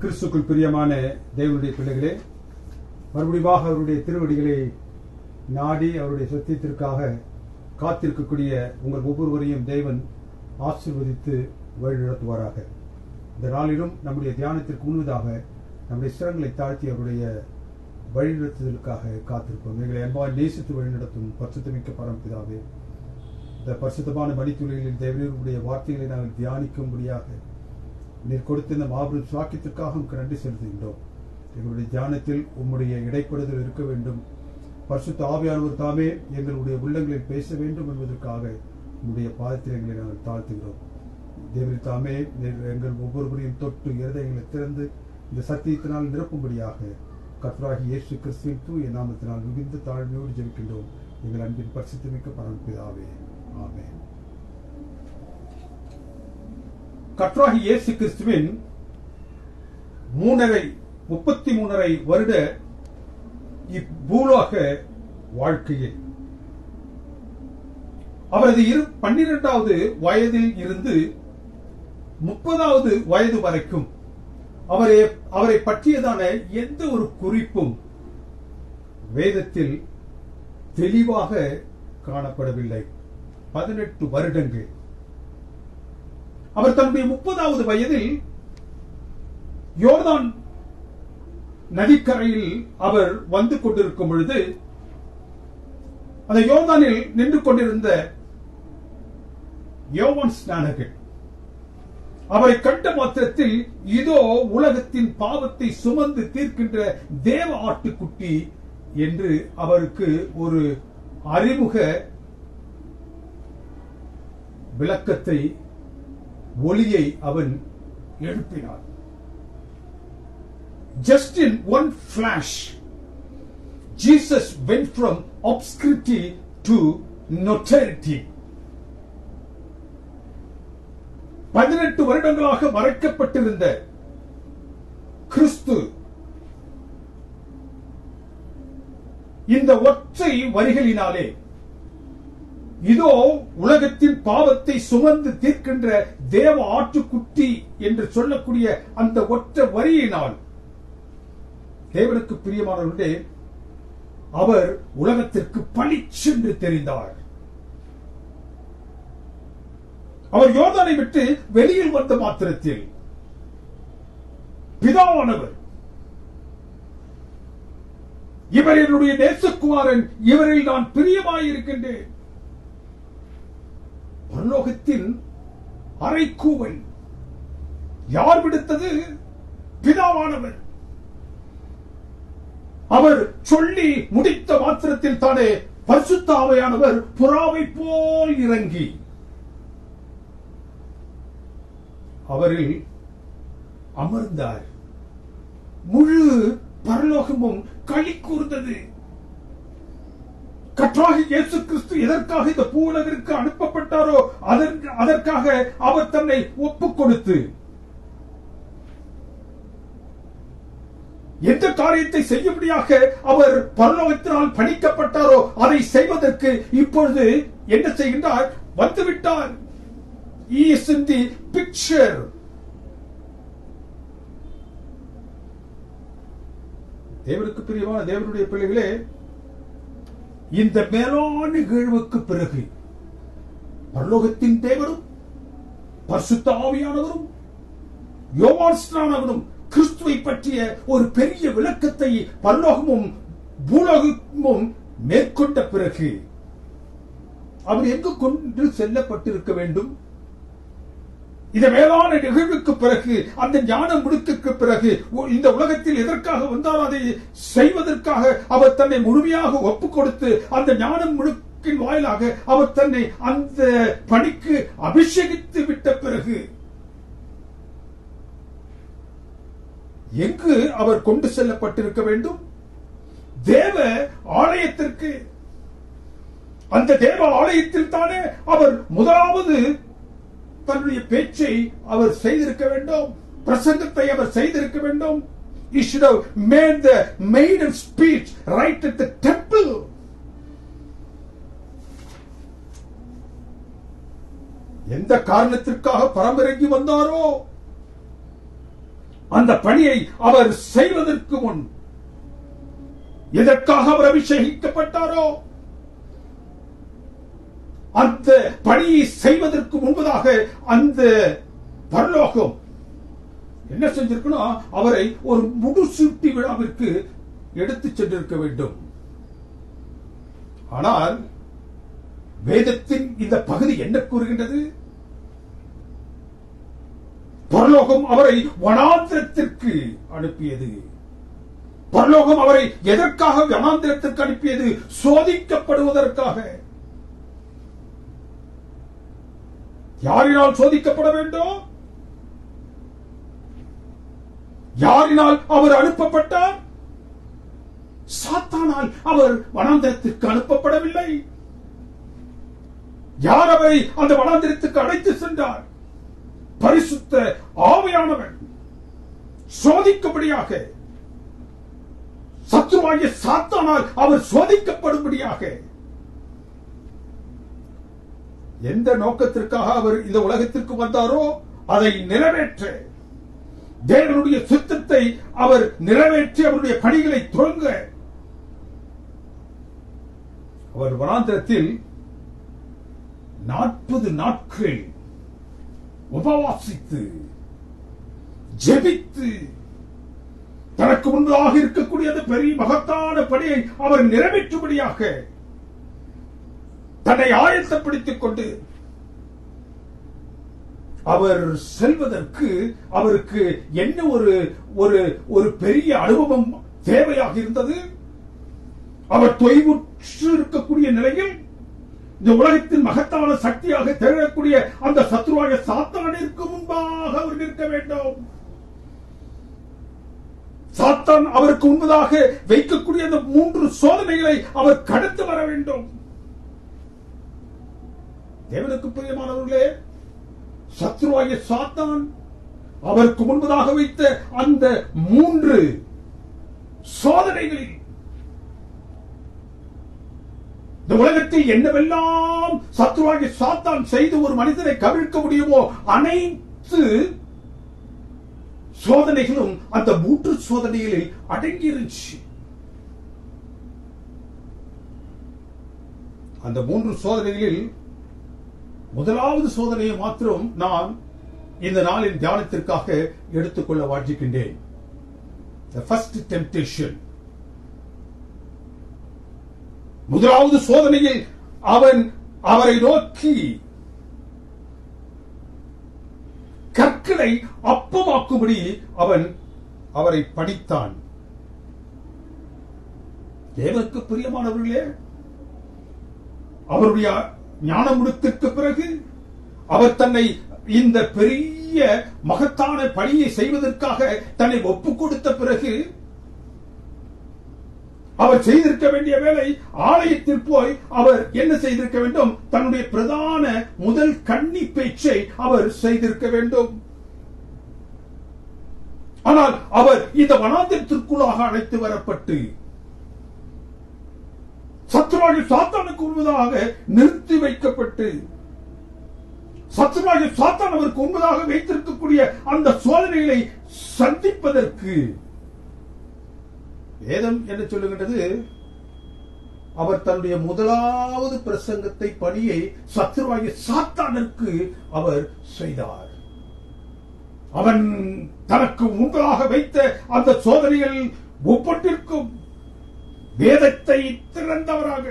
கிறிஸ்துக்குள் பிரியமான தேவனுடைய பிள்ளைகளே, மறுபடியும் அவருடைய திருவடிகளை நாடி அவருடைய சத்தியத்திற்காக காத்திருக்கக்கூடிய உங்கள் ஒவ்வொருவரையும் தேவன் ஆசீர்வதித்து வழிநடத்துவாராக. இந்த நாளிலும் நம்முடைய தியானத்திற்கு முன்பதாக நம்முடைய சிரங்களை தாழ்த்தி அவருடைய வழிநடத்துதலுக்காக காத்திருப்போம். எங்களை அன்பாய் நேசித்து வழிநடத்தும் பரிசுத்தமிக்க பரமபிதாவே, இந்த பரிசுத்தமான மணித்துளிகளில் தேவனுடைய வார்த்தைகளை நாங்கள் தியானிக்கும்படியாக நீர் கொடுத்த இந்த மாபெரும் சாக்கியத்திற்காக உங்களுக்கு நன்றி செலுத்துகின்றோம். எங்களுடைய தியானத்தில் உம்முடைய இடைப்படுதல் இருக்க வேண்டும். பரிசுத்த ஆவியானவர் தாமே எங்களுடைய உள்ளங்களில் பேச வேண்டும் என்பதற்காக உம்முடைய பாதத்தில் எங்களை நாங்கள் தாழ்த்துகிறோம். தேவன் தாமே எங்கள் ஒவ்வொருவரையும் தொட்டு இருதயங்களை திறந்து இந்த சத்தியத்தினால் நிரப்பும்படியாக கர்த்தராகிய இயேசு கிறிஸ்துவின் தூய நாமத்தினால் மிகுந்த தாழ்மையோடு ஜெபிக்கின்றோம். எங்கள் அன்பின் பரிசுத்தமிக்க பரமபிதாவே, ஆமென். கர்த்தராகிய இயேசு கிறிஸ்துவின் 33 வருட இப்பூலோக வாழ்க்கையில் அவரது 12வது வயதில் இருந்து 30வது வயது வரைக்கும் அவரை பற்றியதான எந்த ஒரு குறிப்பும் வேதத்தில் தெளிவாக காணப்படவில்லை. 18 வருடங்கள் அவர் தன்னுடைய 30வது வயதில் யோர்தான் நதிக்கரையில் அவர் வந்து கொண்டிருக்கும் பொழுது அந்த யோர்தானில் நின்று கொண்டிருந்த யோவான் ஸ்நானகன் அவரை கண்ட மாத்திரத்தில் இதோ உலகத்தின் பாவத்தை சுமந்து தீர்க்கின்ற தேவ ஆட்டுக்குட்டி என்று அவருக்கு ஒரு அறிமுக விளக்கத்தை ஒளியை அவன் எழுப்பினார். Just in one flash, Jesus went from obscurity to notoriety. 18 வருடங்களாக மறைக்கப்பட்டிருந்த கிறிஸ்து இந்த ஒற்றை வரிகளினாலே இதோ உலகத்தின் பாவத்தை சுமந்து தீர்க்கின்ற தேவ ஆட்டுக்குட்டி என்று சொல்லக்கூடிய அந்த ஒற்றை வரியினால் தேவனுக்கு பிரியமானவர்களே அவர் உலகத்திற்கு பளிச்சென்று தெரிந்தார். அவர் யோர்தானை விட்டு வெளியில் வந்த மாத்திரத்தில் பிதாவானவர் இவர் என்னுடைய நேசகுமாரன், இவரில் நான் பிரியமாயிருக்கின்றேன். பரலோகத்தின் அறைக்கூவல் யார் விடுத்தது? பிதாவானவர். அவர் சொல்லி முடித்த மாத்திரத்தில் தானே பரிசுத்த ஆவியானவர் புறாவை போல் இறங்கி அவரில் அமர்ந்தார். முழு பரலோகமும் களி கூர்ந்தது. கர்த்தராகிய இயேசு கிறிஸ்து எதற்காக இந்த பூவுலகிற்கு அனுப்பப்பட்டாரோ அதற்காக அவர் தன்னை ஒப்புக் கொடுத்து எந்த காரியத்தை செய்யும்படியாக அவர் பரலோகத்தினால் பணிக்கப்பட்டாரோ அதை செய்வதற்கு இப்பொழுது என்ன செய்கின்றார்? வந்துவிட்டார். He is in the picture. தேவனுக்கு பிரியமான தேவனுடைய பிள்ளைகளே, இந்த மேலான நிகழ்வுக்கு பிறகு பரலோகத்தின் தேவனும் பரிசுத்த ஆவியானவரும் யோவான் ஸ்நானகனும் கிறிஸ்துவை பற்றிய ஒரு பெரிய விளக்கத்தை பரலோகமும் பூலோகமும் மேற்கொண்ட பிறகு அவர் எங்கு கொண்டு செல்லப்பட்டிருக்க வேண்டும்? இந்த மேலான நிகழ்வுக்கு பிறகு, அந்த ஞான முடுக்குக்கு பிறகு, இந்த உலகத்தில் எதற்காக வந்தால் அதை செய்வதற்காக அவர் தன்னை முழுமையாக ஒப்புக் கொடுத்து அந்த ஞான முடுக்கின் வாயிலாக அவர் தன்னை அந்த பணிக்கு அபிஷேகித்து விட்ட பிறகு எங்கு அவர் கொண்டு செல்லப்பட்டிருக்க வேண்டும்? தேவ ஆலயத்திற்கு. அந்த தேவ ஆலயத்தில் தானே அவர் முதலாவது தன்னுடைய பேச்சை அவர் செய்திருக்க வேண்டும், பிரசங்கத்தை அவர் செய்திருக்க வேண்டும். He should have made the maiden speech right at the temple. எந்த காரணத்திற்காக பரமிறங்கி வந்தாரோ அந்த பணியை அவர் செய்வதற்கு முன் எதற்காக அவர் அபிஷேகிக்கப்பட்டாரோ அந்த பணியை செய்வதற்கு முன்பதாக அந்த பரலோகம் என்ன செஞ்சிருக்கணும்? அவரை ஒரு முடிசூட்டி விழாவிற்கு எடுத்து சென்றிருக்க வேண்டும். ஆனால் வேதத்தின் இந்த பகுதி என்ன கூறுகின்றது? பரலோகம் அவரை வனாந்திரத்திற்கு அனுப்பியது. பரலோகம் அவரை எதற்காக வனாந்திரத்திற்கு அனுப்பியது? சோதிக்கப்படுவதற்காக. யாரினால் சோதிக்கப்பட வேண்டும்? யாரினால் அவர் அனுப்பப்பட்டார்? சாத்தானால் அவர் வனாந்திரத்திற்கு அனுப்பப்படவில்லை. யார் அவரை அந்த வனாந்திரத்துக்கு அழைத்து சென்றார்? பரிசுத்த ஆவியானவர். சோதிக்கும்படியாக, சத்துருவாகிய சாத்தானால் அவர் சோதிக்கப்படும்படியாக. எந்த நோக்கத்திற்காக அவர் இந்த உலகத்திற்கு வந்தாரோ அதை நிறைவேற்ற, தேவனுடைய சித்தத்தை அவர் நிறைவேற்றி அவருடைய பணிகளை தொடங்க அவர் வனாந்திரத்தில் 40 நாட்கள் உபவாசித்து ஜெபித்து தனக்கு முன்பாக இருக்கக்கூடிய அந்த பெரிய மகத்தான பணியை அவர் நிறைவேற்றும்படியாக தன்னை ஆயத்தப்படுத்திக் கொண்டு அவர் செல்வதற்கு அவருக்கு என்ன ஒரு பெரிய அனுபவம் தேவையாக இருந்தது. அவர் தொய்வுற்று இருக்கக்கூடிய நிலையில் இந்த உலகத்தின் மகத்தான சக்தியாக திகழக்கூடிய அந்த சத்ருவாகிய சாத்தானிற்கு முன்பாக அவர் நிற்க வேண்டும். சாத்தான் அவருக்கு முன்பதாக வைக்கக்கூடிய அந்த 3 சோதனைகளை அவர் கடந்து வர வேண்டும். தேவனுக்கு பிரியமானவர்களே, சத்ருவாகிய சாத்தான் அவருக்கு முன்பதாக வைத்த அந்த 3 சோதனைகளில் இந்த உலகத்தில் என்னவெல்லாம் சத்ருவாகிய சாத்தான் செய்து ஒரு மனிதனை கவிழ்க்க முடியுமோ அனைத்து சோதனைகளும் அந்த 3 சோதனைகளில் அடங்கியிருந்துச்சு. அந்த 3 சோதனைகளில் முதலாவது சோதனையை மாத்திரம் நான் இந்த நாளின் தியானத்திற்காக எடுத்துக்கொள்ள வாஞ்சிக்கின்றேன். The first temptation. முதலாவது சோதனையில் அவரை நோக்கி கற்களை அப்பமாக்கும்படி அவரை பணித்தான். தேவனுக்கு பிரியமானவர்களே, அவருடைய ஞானமுடுத்திற்கு பிறகு அவர் தன்னை இந்த பெரிய மகத்தான பணியை செய்வதற்காக தன்னை ஒப்புக் கொடுத்த பிறகு அவர் செய்திருக்க வேண்டிய வேலை, ஆலயத்தில் போய் அவர் என்ன செய்திருக்க வேண்டும்? தன்னுடைய பிரதான முதல் கன்னி பேச்சை அவர் செய்திருக்க வேண்டும். ஆனால் அவர் இந்த வனாந்திரத்திற்குள்ளாக அழைத்து வரப்பட்டு சத்ருவாகிய சாத்தானுக்கு முன்பதாக நிறுத்தி வைக்கப்பட்டு சத்ருவாகிய சாத்தான் அவருக்கு முன்பதாக வைத்திருக்கக்கூடிய அந்த சோதனைகளை சந்திப்பதற்கு வேதம் என்ன சொல்லுகின்றது? அவர் தன்னுடைய முதலாவது பிரசங்கத்தை பணியை சத்ருவாகிய சாத்தானுக்கு அவர் செய்தார். அவன் தனக்கு முன்பதாக வைத்த அந்த சோதனைகள் ஒவ்வொன்றிற்கும் வேதத்தை திறந்தவராக,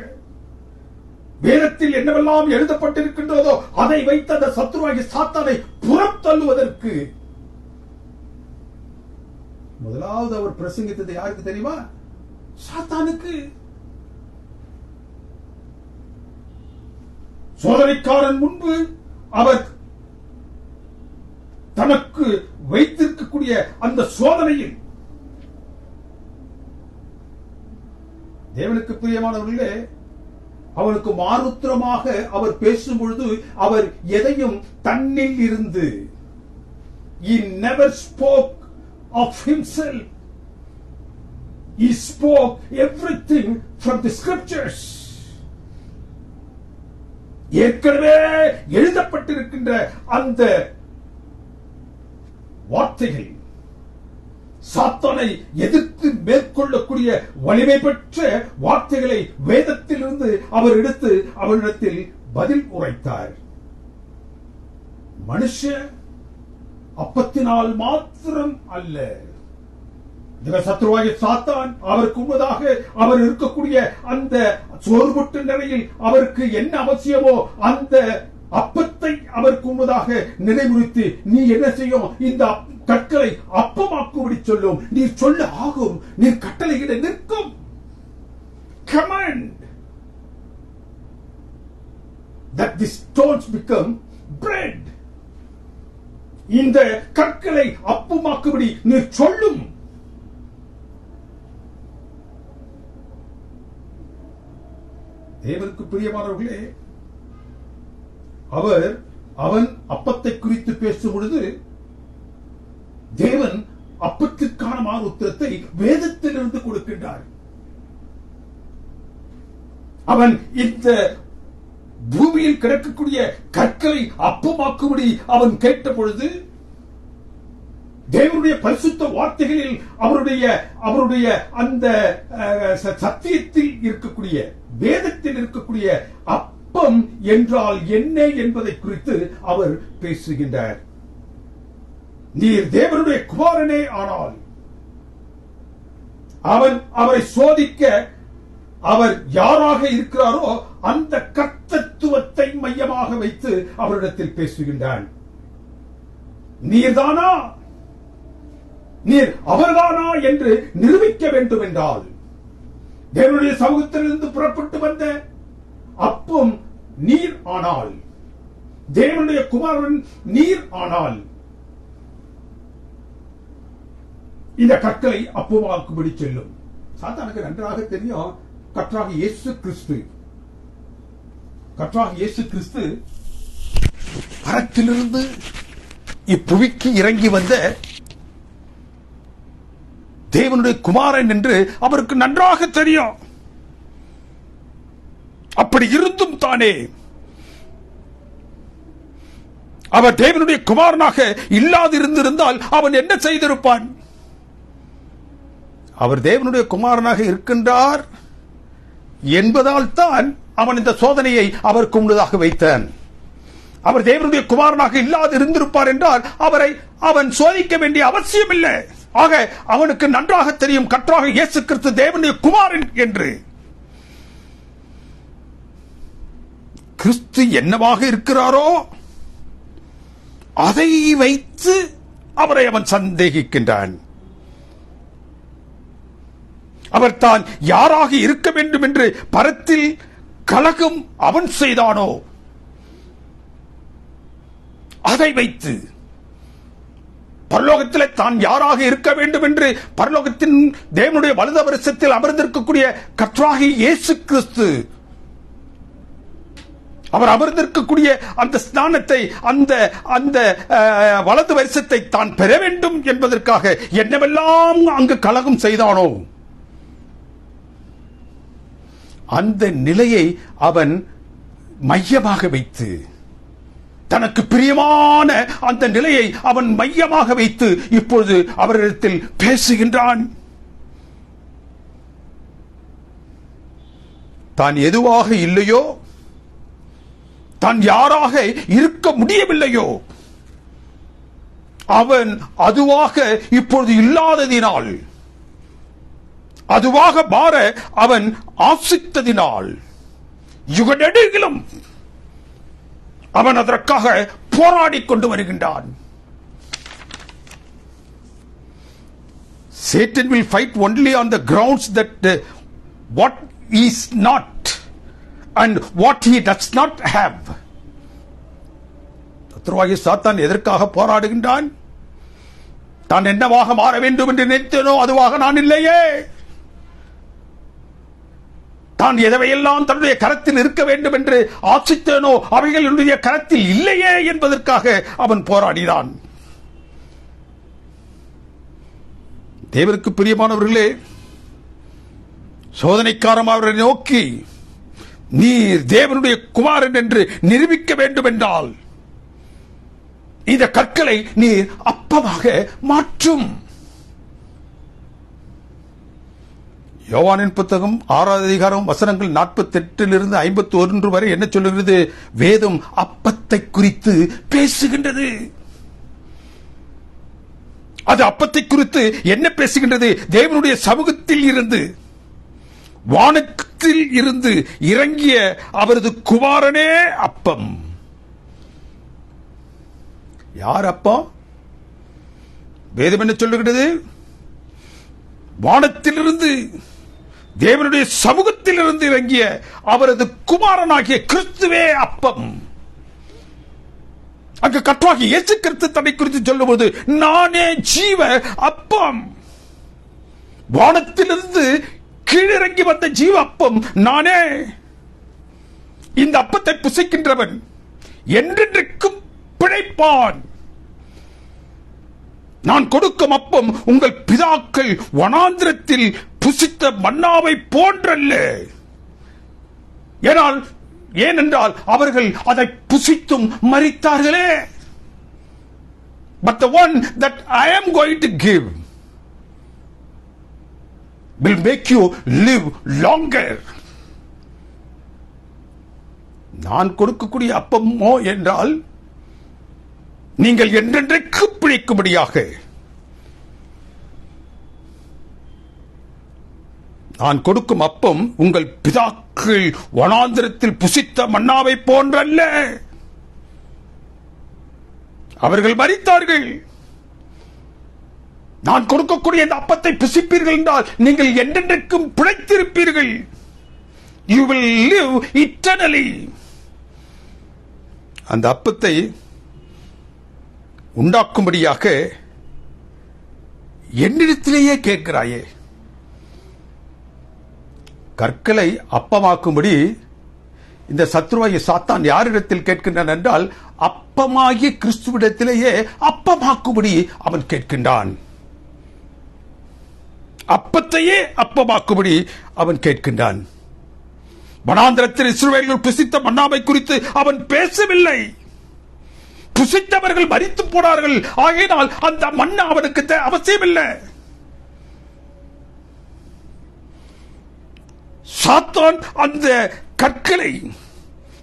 வேதத்தில் என்னவெல்லாம் எழுதப்பட்டிருக்கின்றதோ அதை வைத்த அந்த சத்ருவாகிய சாத்தானை புறத்தள்ளுவதற்கு முதலாவது அவர் பிரசங்கித்தது யாருக்கு தெரியுமா? சாத்தானுக்கு. சோதனைக்காரன் முன்பு அவர் தனக்கு வைத்திருக்கக்கூடிய அந்த சோதனையில் தேவனுக்கு பிரியமானவர்களே, அவனுக்கு மாறுத்திரமாக அவர் பேசும் பொழுது அவர் எதையும் தன்னில் இருந்து he never spoke of himself. He spoke everything from the scriptures. ஏற்கனவே எழுதப்பட்டிருக்கின்ற அந்த வார்த்தைகள், சாத்தானை எதிர்த்து மேற்கொள்ளக்கூடிய வலிமை பெற்ற வார்த்தைகளை வேதத்திலிருந்து அவர் எடுத்து அவரிடத்தில் பதில் உரைத்தார். மனுஷ அப்பத்தினால் மாத்திரம் அல்ல, சத்ருவாகிய சாத்தான் அவருக்கு முன்பதாக அவர் இருக்கக்கூடிய அந்த சோர்வுட்டு நிலையில் அவருக்கு என்ன அவசியமோ அந்த அப்பத்தை அவருக்கு முன்பதாக நினைவுறுத்தி, நீ என்ன செய்யும், இந்த கற்களை அப்பமாக்கும்படி சொல்லும், நீ சொல்ல ஆகும், நீ கட்டளையிட நிற்கும். Command that the stones become bread. இந்த கற்களை அப்பமாக்கும்படி நீ சொல்லும். தேவனுக்கு பிரியமானவர்களே, அவன் அப்பத்தை குறித்து பேசும் பொழுது தேவன் அப்பத்திற்கான மாறு உத்தரத்தை வேதத்திலிருந்து கொடுக்கின்றார். அவன் இந்த பூமியில் கிடக்கக்கூடிய கற்களை அப்பமாக்கும்படி அவன் கேட்ட பொழுது தேவனுடைய பரிசுத்த வார்த்தைகளில் அவருடைய அந்த சத்தியத்தில் இருக்கக்கூடிய வேதத்தில் இருக்கக்கூடிய அப்பம் என்றால் என்ன என்பதை குறித்து அவர் பேசுகின்றார். நீர் தேவனுடைய குமாரனே ஆனால் அவரை சோதிக்க அவர் யாராக இருக்கிறாரோ அந்த கர்த்தத்துவத்தை மையமாக வைத்து அவரிடத்தில் பேசுகின்றான். நீர்தானா, நீர் அவர்தானா என்று நிரூபிக்க வேண்டும் என்றால் தேவனுடைய சமூகத்திலிருந்து புறப்பட்டு வந்த அப்பம் நீர் ஆனால், தேவனுடைய குமாரன் நீர் ஆனால், இந்த கற்களை அப்பமாக்கும்படி செல்லும். சாத்தானுக்கு நன்றாக தெரியும், கர்த்தராகிய இயேசு கிறிஸ்து பரத்திலிருந்து இப்புவிக்கு இறங்கி வந்த தேவனுடைய குமாரன் என்று அவருக்கு நன்றாக தெரியும். அப்படி இருந்தும் தானே அவர் தேவனுடைய குமாரனாக இல்லாதிருந்திருந்தால் அவன் என்ன செய்திருப்பான்? அவர் தேவனுடைய குமாரனாக இருக்கின்றார் என்பதால் தான் அவன் இந்த சோதனையை அவருக்கு முன்னதாக வைத்தான். அவர் தேவனுடைய குமாரனாக இல்லாது இருந்திருப்பார் என்றால் அவன் சோதிக்க வேண்டிய அவசியம் இல்லை. ஆக அவனுக்கு நன்றாக தெரியும் கர்த்தராகிய இயேசு கிறிஸ்து தேவனுடைய குமாரன் என்று. கிறிஸ்து என்னவாக இருக்கிறாரோ அதை வைத்து அவரை அவன் சந்தேகிக்கின்றான். அவர் தான் யாராக இருக்க வேண்டும் என்று பரத்தில் கலகம் அவன் செய்தானோ அதை வைத்து பரலோகத்தில் தான் யாராக இருக்க வேண்டும் என்று பரலோகத்தின் தேவனுடைய வலது வருஷத்தில் அமர்ந்திருக்கக்கூடிய கர்த்தராகிய இயேசு கிறிஸ்து அவர் அமர்ந்திருக்கக்கூடிய அந்த ஸ்நானத்தை அந்த வலது வருஷத்தை தான் பெற வேண்டும் என்பதற்காக என்னவெல்லாம் அங்கு கலகம் செய்தானோ அந்த நிலையை அவன் மையமாக வைத்து, தனக்கு பிரியமான அந்த நிலையை அவன் மையமாக வைத்து இப்பொழுது அவரிடத்தில் பேசுகின்றான். தான் எதுவாக இல்லையோ, தான் யாராக இருக்க முடியவில்லையோ, அவன் அதுவாக இப்பொழுது இல்லாததினால், அதுவாக மாற அவன் ஆசித்ததினால் யுகநெடுகிலும் அவன் அதற்காக போராடிக் கொண்டு வருகின்றான். Satan will fight only on the grounds that what is not and what he does not have. சத்ருவாகிய சாத்தான் எதற்காக போராடுகின்றான்? தான் என்னவாக மாற வேண்டும் என்று நினைத்தேனோ அதுவாக நான் இல்லையே, தான் எதையெல்லாம் தன்னுடைய கரத்தில் இருக்க வேண்டும் என்று ஆசித்தேனோ அவைகள் என்னுடைய கரத்தில் இல்லையே என்பதற்காக அவன் போராடினான். தேவனுக்கு பிரியமானவர்களே, சோதனைக்காரன் அவரை நோக்கி நீர் தேவனுடைய குமாரன் என்று நிரூபிக்க வேண்டும் என்றால் இந்த கற்களை நீர் அப்பமாக மாற்றும். யோவானின் புத்தகம் 6வது அதிகாரம் வசனங்கள் 48 51 வரை என்ன சொல்லுகிறது? வேதம் அப்பத்தை குறித்து பேசுகின்றது. அது அப்பத்தை குறித்து என்ன பேசுகின்றது? தேவனுடைய சமூகத்தில் இருந்து, வானத்தில் இருந்து இறங்கிய அவரது குமாரனே அப்பம். யார் அப்பம்? வேதம் என்ன சொல்லுகிறது? வானத்திலிருந்து, தேவனுடைய சமூகத்தில் இருந்து இறங்கிய அவரது குமாரனாகிய கிறிஸ்துவே அப்பம். அங்கு கர்த்தராகிய இயேசு கிறிஸ்து தன்னை குறித்து சொல்லும்போது, நானே ஜீவ அப்பம். வானத்திலிருந்து கீழிறங்கி வந்த ஜீவ அப்பம் நானே. இந்த அப்பத்தை புசிக்கின்றவன் என்றென்றைக்கும் பிழைப்பான். நான் கொடுக்கும் அப்பம் உங்கள் பிதாக்கள் வனாந்திரத்தில் புசித்த மன்னாவை போன்றல்ல. ஏனென்றால் அவர்கள் அதை புசித்தும் மரித்தார்களே. But the one that I am going to give will make you live longer. நான் கொடுக்கக்கூடிய அப்பமோ என்றால் நீங்கள் என்றென்றைக்கு பிழைக்கும்படியாக. நான் கொடுக்கும் அப்பம் உங்கள் பிதாக்கள் வனாந்திரத்தில் புசித்த மன்னாவை போன்றல்ல. அவர்கள் மரித்தார்கள். நான் கொடுக்கக்கூடிய இந்த அப்பத்தை புசிப்பீர்கள் என்றால் நீங்கள் என்றென்றைக்கும் பிழைத்திருப்பீர்கள். You will live eternally. அந்த அப்பத்தை உண்டாக்கும்படியாக என்னிடத்திலேயே கேட்கிறாயே. கற்களை அப்பமாக்கும்படி இந்த சத்ருவாகிய சாத்தான் யாரிடத்தில் கேட்கின்றான் என்றால், அப்பமாகிய கிறிஸ்துவிடத்திலேயே அப்பமாக்கும்படி அவன் கேட்கின்றான். அப்பத்தையே அப்பமாக்கும்படி அவன் கேட்கின்றான். வனாந்திரத்தில் இஸ்ரவேலர்கள் புசித்த மன்னாவை குறித்து அவன் பேசவில்லை. புசித்தவர்கள் மரித்து போனார்கள். ஆகையினால் அந்த மன்னா அவனுக்கு அவசியமில்லை. சாத்தான் அந்த கற்களை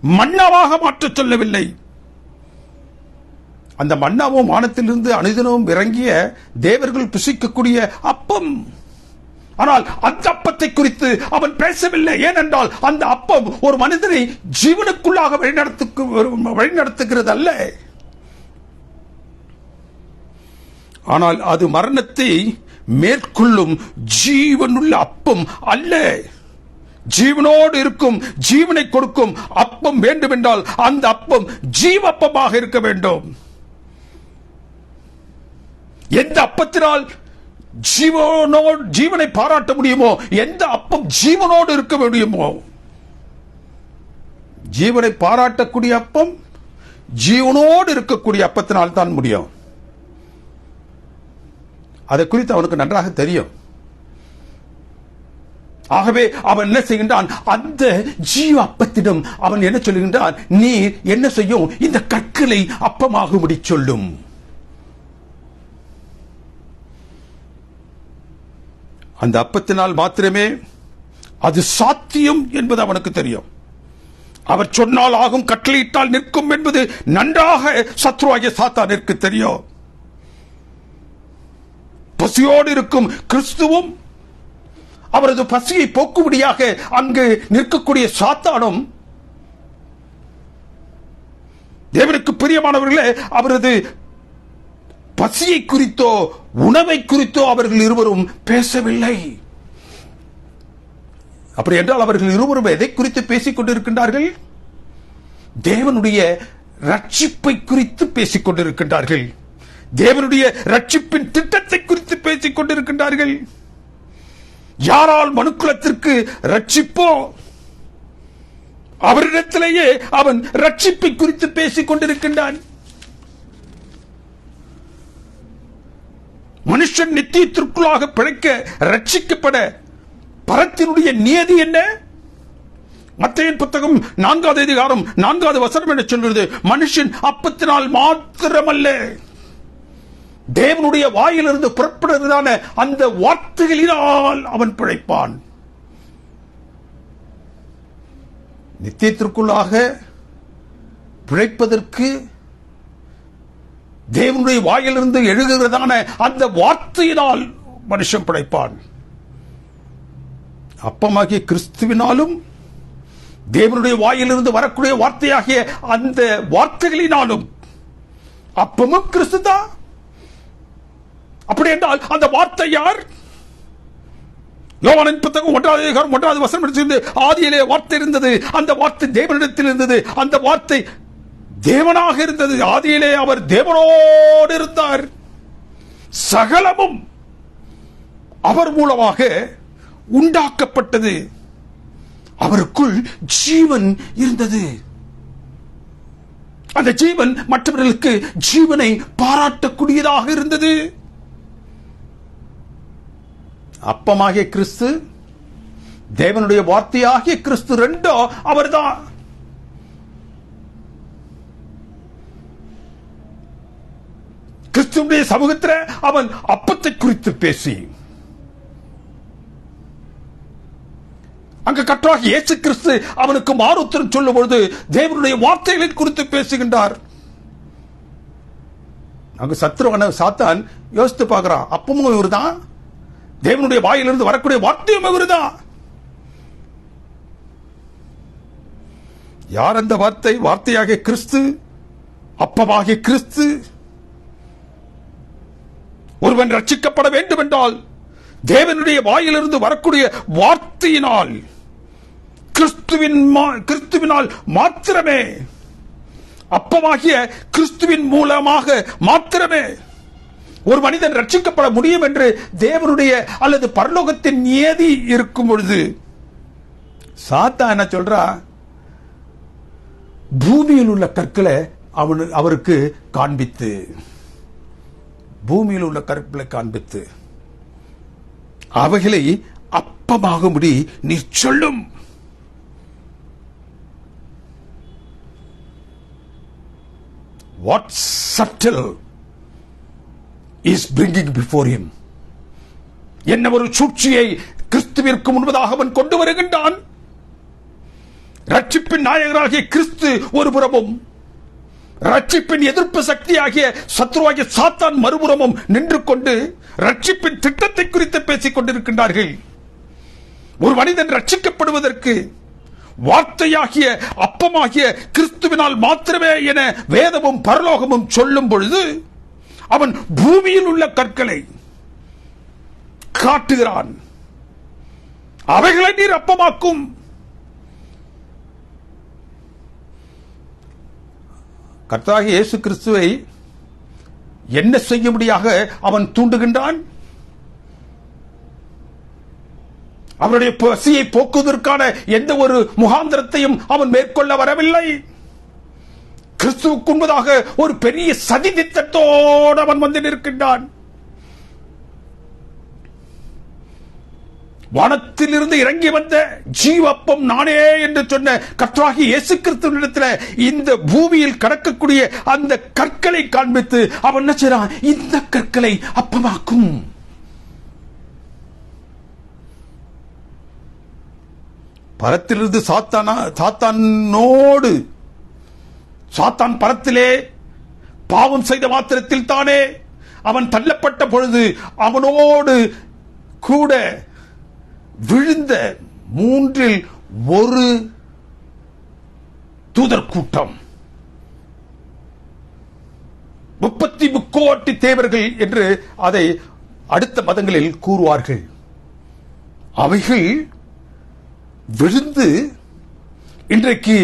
மன்னாவாக மாற்ற சொல்லவில்லை. அந்த மன்னாவும் வானத்திலிருந்து அனுதினமும் இறங்கிய தேவர்கள் புசிக்கக்கூடிய அப்பம். ஆனால் அந்த அப்பத்தை குறித்து அவன் பேசவில்லை. ஏனென்றால் அந்த அப்பம் ஒரு மனிதனை ஜீவனுக்குள்ளாக வழிநடத்துகிறது அல்ல. ஆனால் அது மரணத்தை மேற்கொள்ளும் ஜீவனுள்ள அப்பம் அல்ல. ஜீவனோடு இருக்கும், ஜீவனை கொடுக்கும் அப்பம் வேண்டும் என்றால் அந்த அப்பம் ஜீவப்பமாக இருக்க வேண்டும். எந்த அப்பத்தினால் ஜீவனை பாராட்ட முடியுமோ, எந்த அப்பம் ஜீவனோடு இருக்க முடியுமோ, ஜீவனை பாராட்டக்கூடிய அப்பம் ஜீவனோடு இருக்கக்கூடிய அப்பத்தினால் தான் முடியும். அதை குறித்து அவனுக்கு நன்றாக தெரியும். ஆகவே அவன் என்ன செய்கின்றான்? அந்த ஜீவ அப்பத்திடம் அவன் என்ன சொல்லுகின்றான்? நீ என்ன செய்யும்? இந்த கற்களை அப்பமாகும்படி சொல்லும். அந்த அப்பத்தினால் மாத்திரமே அது சாத்தியம் என்பது அவனுக்கு தெரியும். அவர் சொன்னால் ஆகும், கட்டளையிட்டால் நிற்கும் என்பது நன்றாக சத்ருவாகிய சாத்தானிற்கு தெரியும். பசியோடு இருக்கும் கிறிஸ்துவும் அவரது பசியை போக்கும்படியாக அங்கு நிற்கக்கூடிய சாத்தானும், தேவனுக்கு பிரியமானவர்களே, அவரது பசியை குறித்தோ உணவை குறித்தோ அவர்கள் இருவரும் பேசவில்லை. அப்படி என்றால் அவர்கள் இருவரும் எதை குறித்து பேசிக் கொண்டிருக்கின்றார்கள்? தேவனுடைய ரட்சிப்பை குறித்து பேசிக் கொண்டிருக்கின்றார்கள். தேவனுடைய ரட்சிப்பின் திட்டத்தை குறித்து பேசிக் கொண்டிருக்கின்றார்கள். யாரால் மனுக்குலத்திற்கு ரட்சிப்போ அவரிடத்திலேயே அவன் ரட்சிப்பை குறித்து பேசிக் கொண்டிருக்கின்றான். மனுஷன் நித்தியத்திற்குள்ளாக பிழைக்க, ரட்சிக்கப்பட பரத்தினுடைய நியதி என்ன? மத்தேயின் புத்தகம் 4வது அதிகாரம் 4வது வசனம் என்ன சொல்கிறது? மனுஷன் அப்பத்தினால் மாத்திரமல்ல, தேவனுடைய வாயிலிருந்து புறப்படுவதான அந்த வார்த்தைகளினால் அவன் பிழைப்பான். நித்தியத்திற்குள்ளாக பிழைப்பதற்கு தேவனுடைய வாயிலிருந்து எழுகிறதான அந்த வார்த்தையினால் மனுஷன் பிழைப்பான். அப்பமாகிய கிறிஸ்துவினாலும் தேவனுடைய வாயிலிருந்து வரக்கூடிய வார்த்தையாகிய அந்த வார்த்தைகளினாலும். அப்பமும் கிறிஸ்து தான். அப்படி என்றால் அந்த வார்த்தை யார்? யோவானின் புத்தகம் 1வது வசனம், ஆதியிலே வார்த்தை இருந்தது, அந்த வார்த்தை தேவனிடத்தில் இருந்தது, அந்த வார்த்தை தேவனாக இருந்தது, ஆதியிலே அவர் தேவனோடு இருந்தார், சகலமும் அவர் மூலமாக உண்டாக்கப்பட்டது, அவருக்குள் ஜீவன் இருந்தது. அந்த ஜீவன் மற்றவர்களுக்கு ஜீவனை பாராட்டக்கூடியதாக இருந்தது. அப்பமாகிய கிறிஸ்து, தேவனுடைய வார்த்தையாகிய கிறிஸ்து, ரெண்டோ அவர்தான். கிறிஸ்துடைய சமூகத்தில் அவன் அப்பத்தை குறித்து பேசி, அங்கு கர்த்தராகிய இயேசு கிறிஸ்து அவனுக்கு மாறுத்தரம் சொல்லும் பொழுது தேவனுடைய வார்த்தைகளை குறித்து பேசுகின்றார். அங்கு சத்ருவான சாத்தான் யோசித்து பார்க்கிறான், அப்பமும் இவர்தான், தேவனுடைய வாயிலிருந்து வரக்கூடிய வார்த்தையும் இவர்தான். யார் அந்த வார்த்தை? வார்த்தையாகிய கிறிஸ்து, அப்பமாகிய கிறிஸ்து. ஒருவன் ரட்சிக்கப்பட வேண்டும் என்றால் தேவனுடைய வாயிலிருந்து வரக்கூடிய வார்த்தையினால், கிறிஸ்துவினால் மாத்திரமே, அப்பமாகிய கிறிஸ்துவின் மூலமாக மாத்திரமே ஒரு மனிதன் ரட்சிக்கப்பட முடியும் என்று தேவனுடைய அல்லது பரலோகத்தின் நியதி இருக்கும் பொழுது, சாத்தான் என்ன சொல்றா? பூமியில் உள்ள கற்களை அவருக்கு காண்பித்து, பூமியில் உள்ள கற்களை காண்பித்து, அவைகளை அப்பமாகும்படி நீ சொல்லும். What subtle is bringing before him? என்ன ஒரு சூழ்ச்சியை கிறிஸ்துவிற்கு முன்பதாக அவன் கொண்டு வருகின்றான். ரட்சிப்பின் நாயகராகிய கிறிஸ்து ஒரு புறமும், ரட்சிப்பின் எதிர்ப்பு சக்தியாகிய சத்ருவாகிய சாத்தான் மறுபுறமும் நின்று கொண்டு ரட்சிப்பின் திட்டத்தை குறித்து பேசிக் கொண்டிருக்கின்றார்கள். ஒரு மனிதன் ரட்சிக்கப்படுவதற்கு வார்த்தையாகிய அப்பமாகிய கிறிஸ்துவினால் மாத்திரமே என வேதமும் பரலோகமும் சொல்லும் பொழுது அவன் பூமியில் உள்ள கற்களை காட்டுகிறான். அவைகளை நீர் அப்பமாக்கும். கர்த்தராகிய இயேசு கிறிஸ்துவை என்ன செய்யும்படியாக அவன் தூண்டுகின்றான்? அவருடைய பசியை போக்குவதற்கான எந்த ஒரு முகாந்திரத்தையும் அவன் மேற்கொள்ள வரவில்லை. கிறிஸ்துவுக்கு முன்பதாக ஒரு பெரிய சதி திட்டத்தோடு அவன் வந்து நிற்கின்றான். வானத்திலிருந்து இறங்கி வந்த ஜீவப்பம் நானே என்று சொன்ன கர்த்தராகிய இயேசு கிறிஸ்துவினிடத்தில் இந்த பூமியில் கடக்கக்கூடிய அந்த கற்களை காண்பித்து அவன் என்ன செய்றான்? இந்த கற்களை அப்பமாக்கும். பரத்திலிருந்து சாத்தானோடு, சாத்தான் பரத்திலே பாவம் செய்த மாத்திரத்தில் தானே அவன் தள்ளப்பட்ட பொழுது அவனோடு கூட விழுந்த 1/3 தூதர் கூட்டம், 33 கோடி தேவர்கள் என்று அதை அடுத்த மதங்களில் கூறுவார்கள். அவைகள் விழுந்து இன்றைக்கு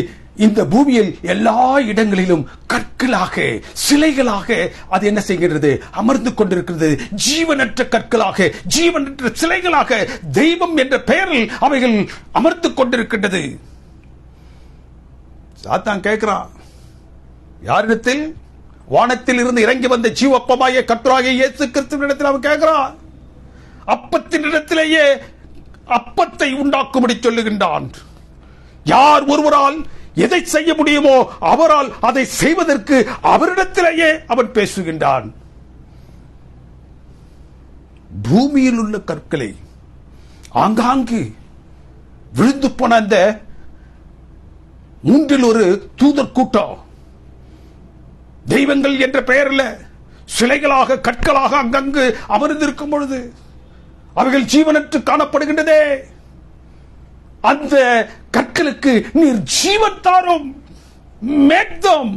இந்த பூமியில் எல்லா இடங்களிலும் கற்களாக, சிலைகளாக அது என்ன செய்கிறது? அமர்ந்து கொண்டிருக்கிறது. ஜீவனற்ற கற்களாக, ஜீவனற்ற சிலைகளாக தெய்வம் என்ற பெயரில் அவைகள் அமர்ந்து கொண்டிருக்கின்றது. சாத்தான் கேட்கிறான், யாரிடத்தில்? வானத்தில் இருந்து இறங்கி வந்த ஜீவப்பமாகிய கர்த்தராகிய இயேசு கிறிஸ்துவினிடத்தில் அவன் கேட்கிறான். அப்பத்தின் இடத்திலேயே அப்பத்தை உண்டாக்கும்படி சொல்லுகின்றான். யார் ஒருவரால் எதை செய்ய முடியுமோ அவரால் அதை செய்வதற்கு அவரிடத்திலேயே அவன் பேசுகின்றான். பூமியில் உள்ள கற்களை, ஆங்காங்கு விழுந்து போன அந்த மூன்றில் ஒரு தூதர் கூட்டம் தெய்வங்கள் என்ற பெயரில் சிலைகளாக கற்களாக அங்கங்கு அமர்ந்திருக்கும் பொழுது அவைகள் ஜீவனற்று காணப்படுகின்றதே. அந்த கற்களுக்கு நீர் ஜீவன் தாரும், மேக் them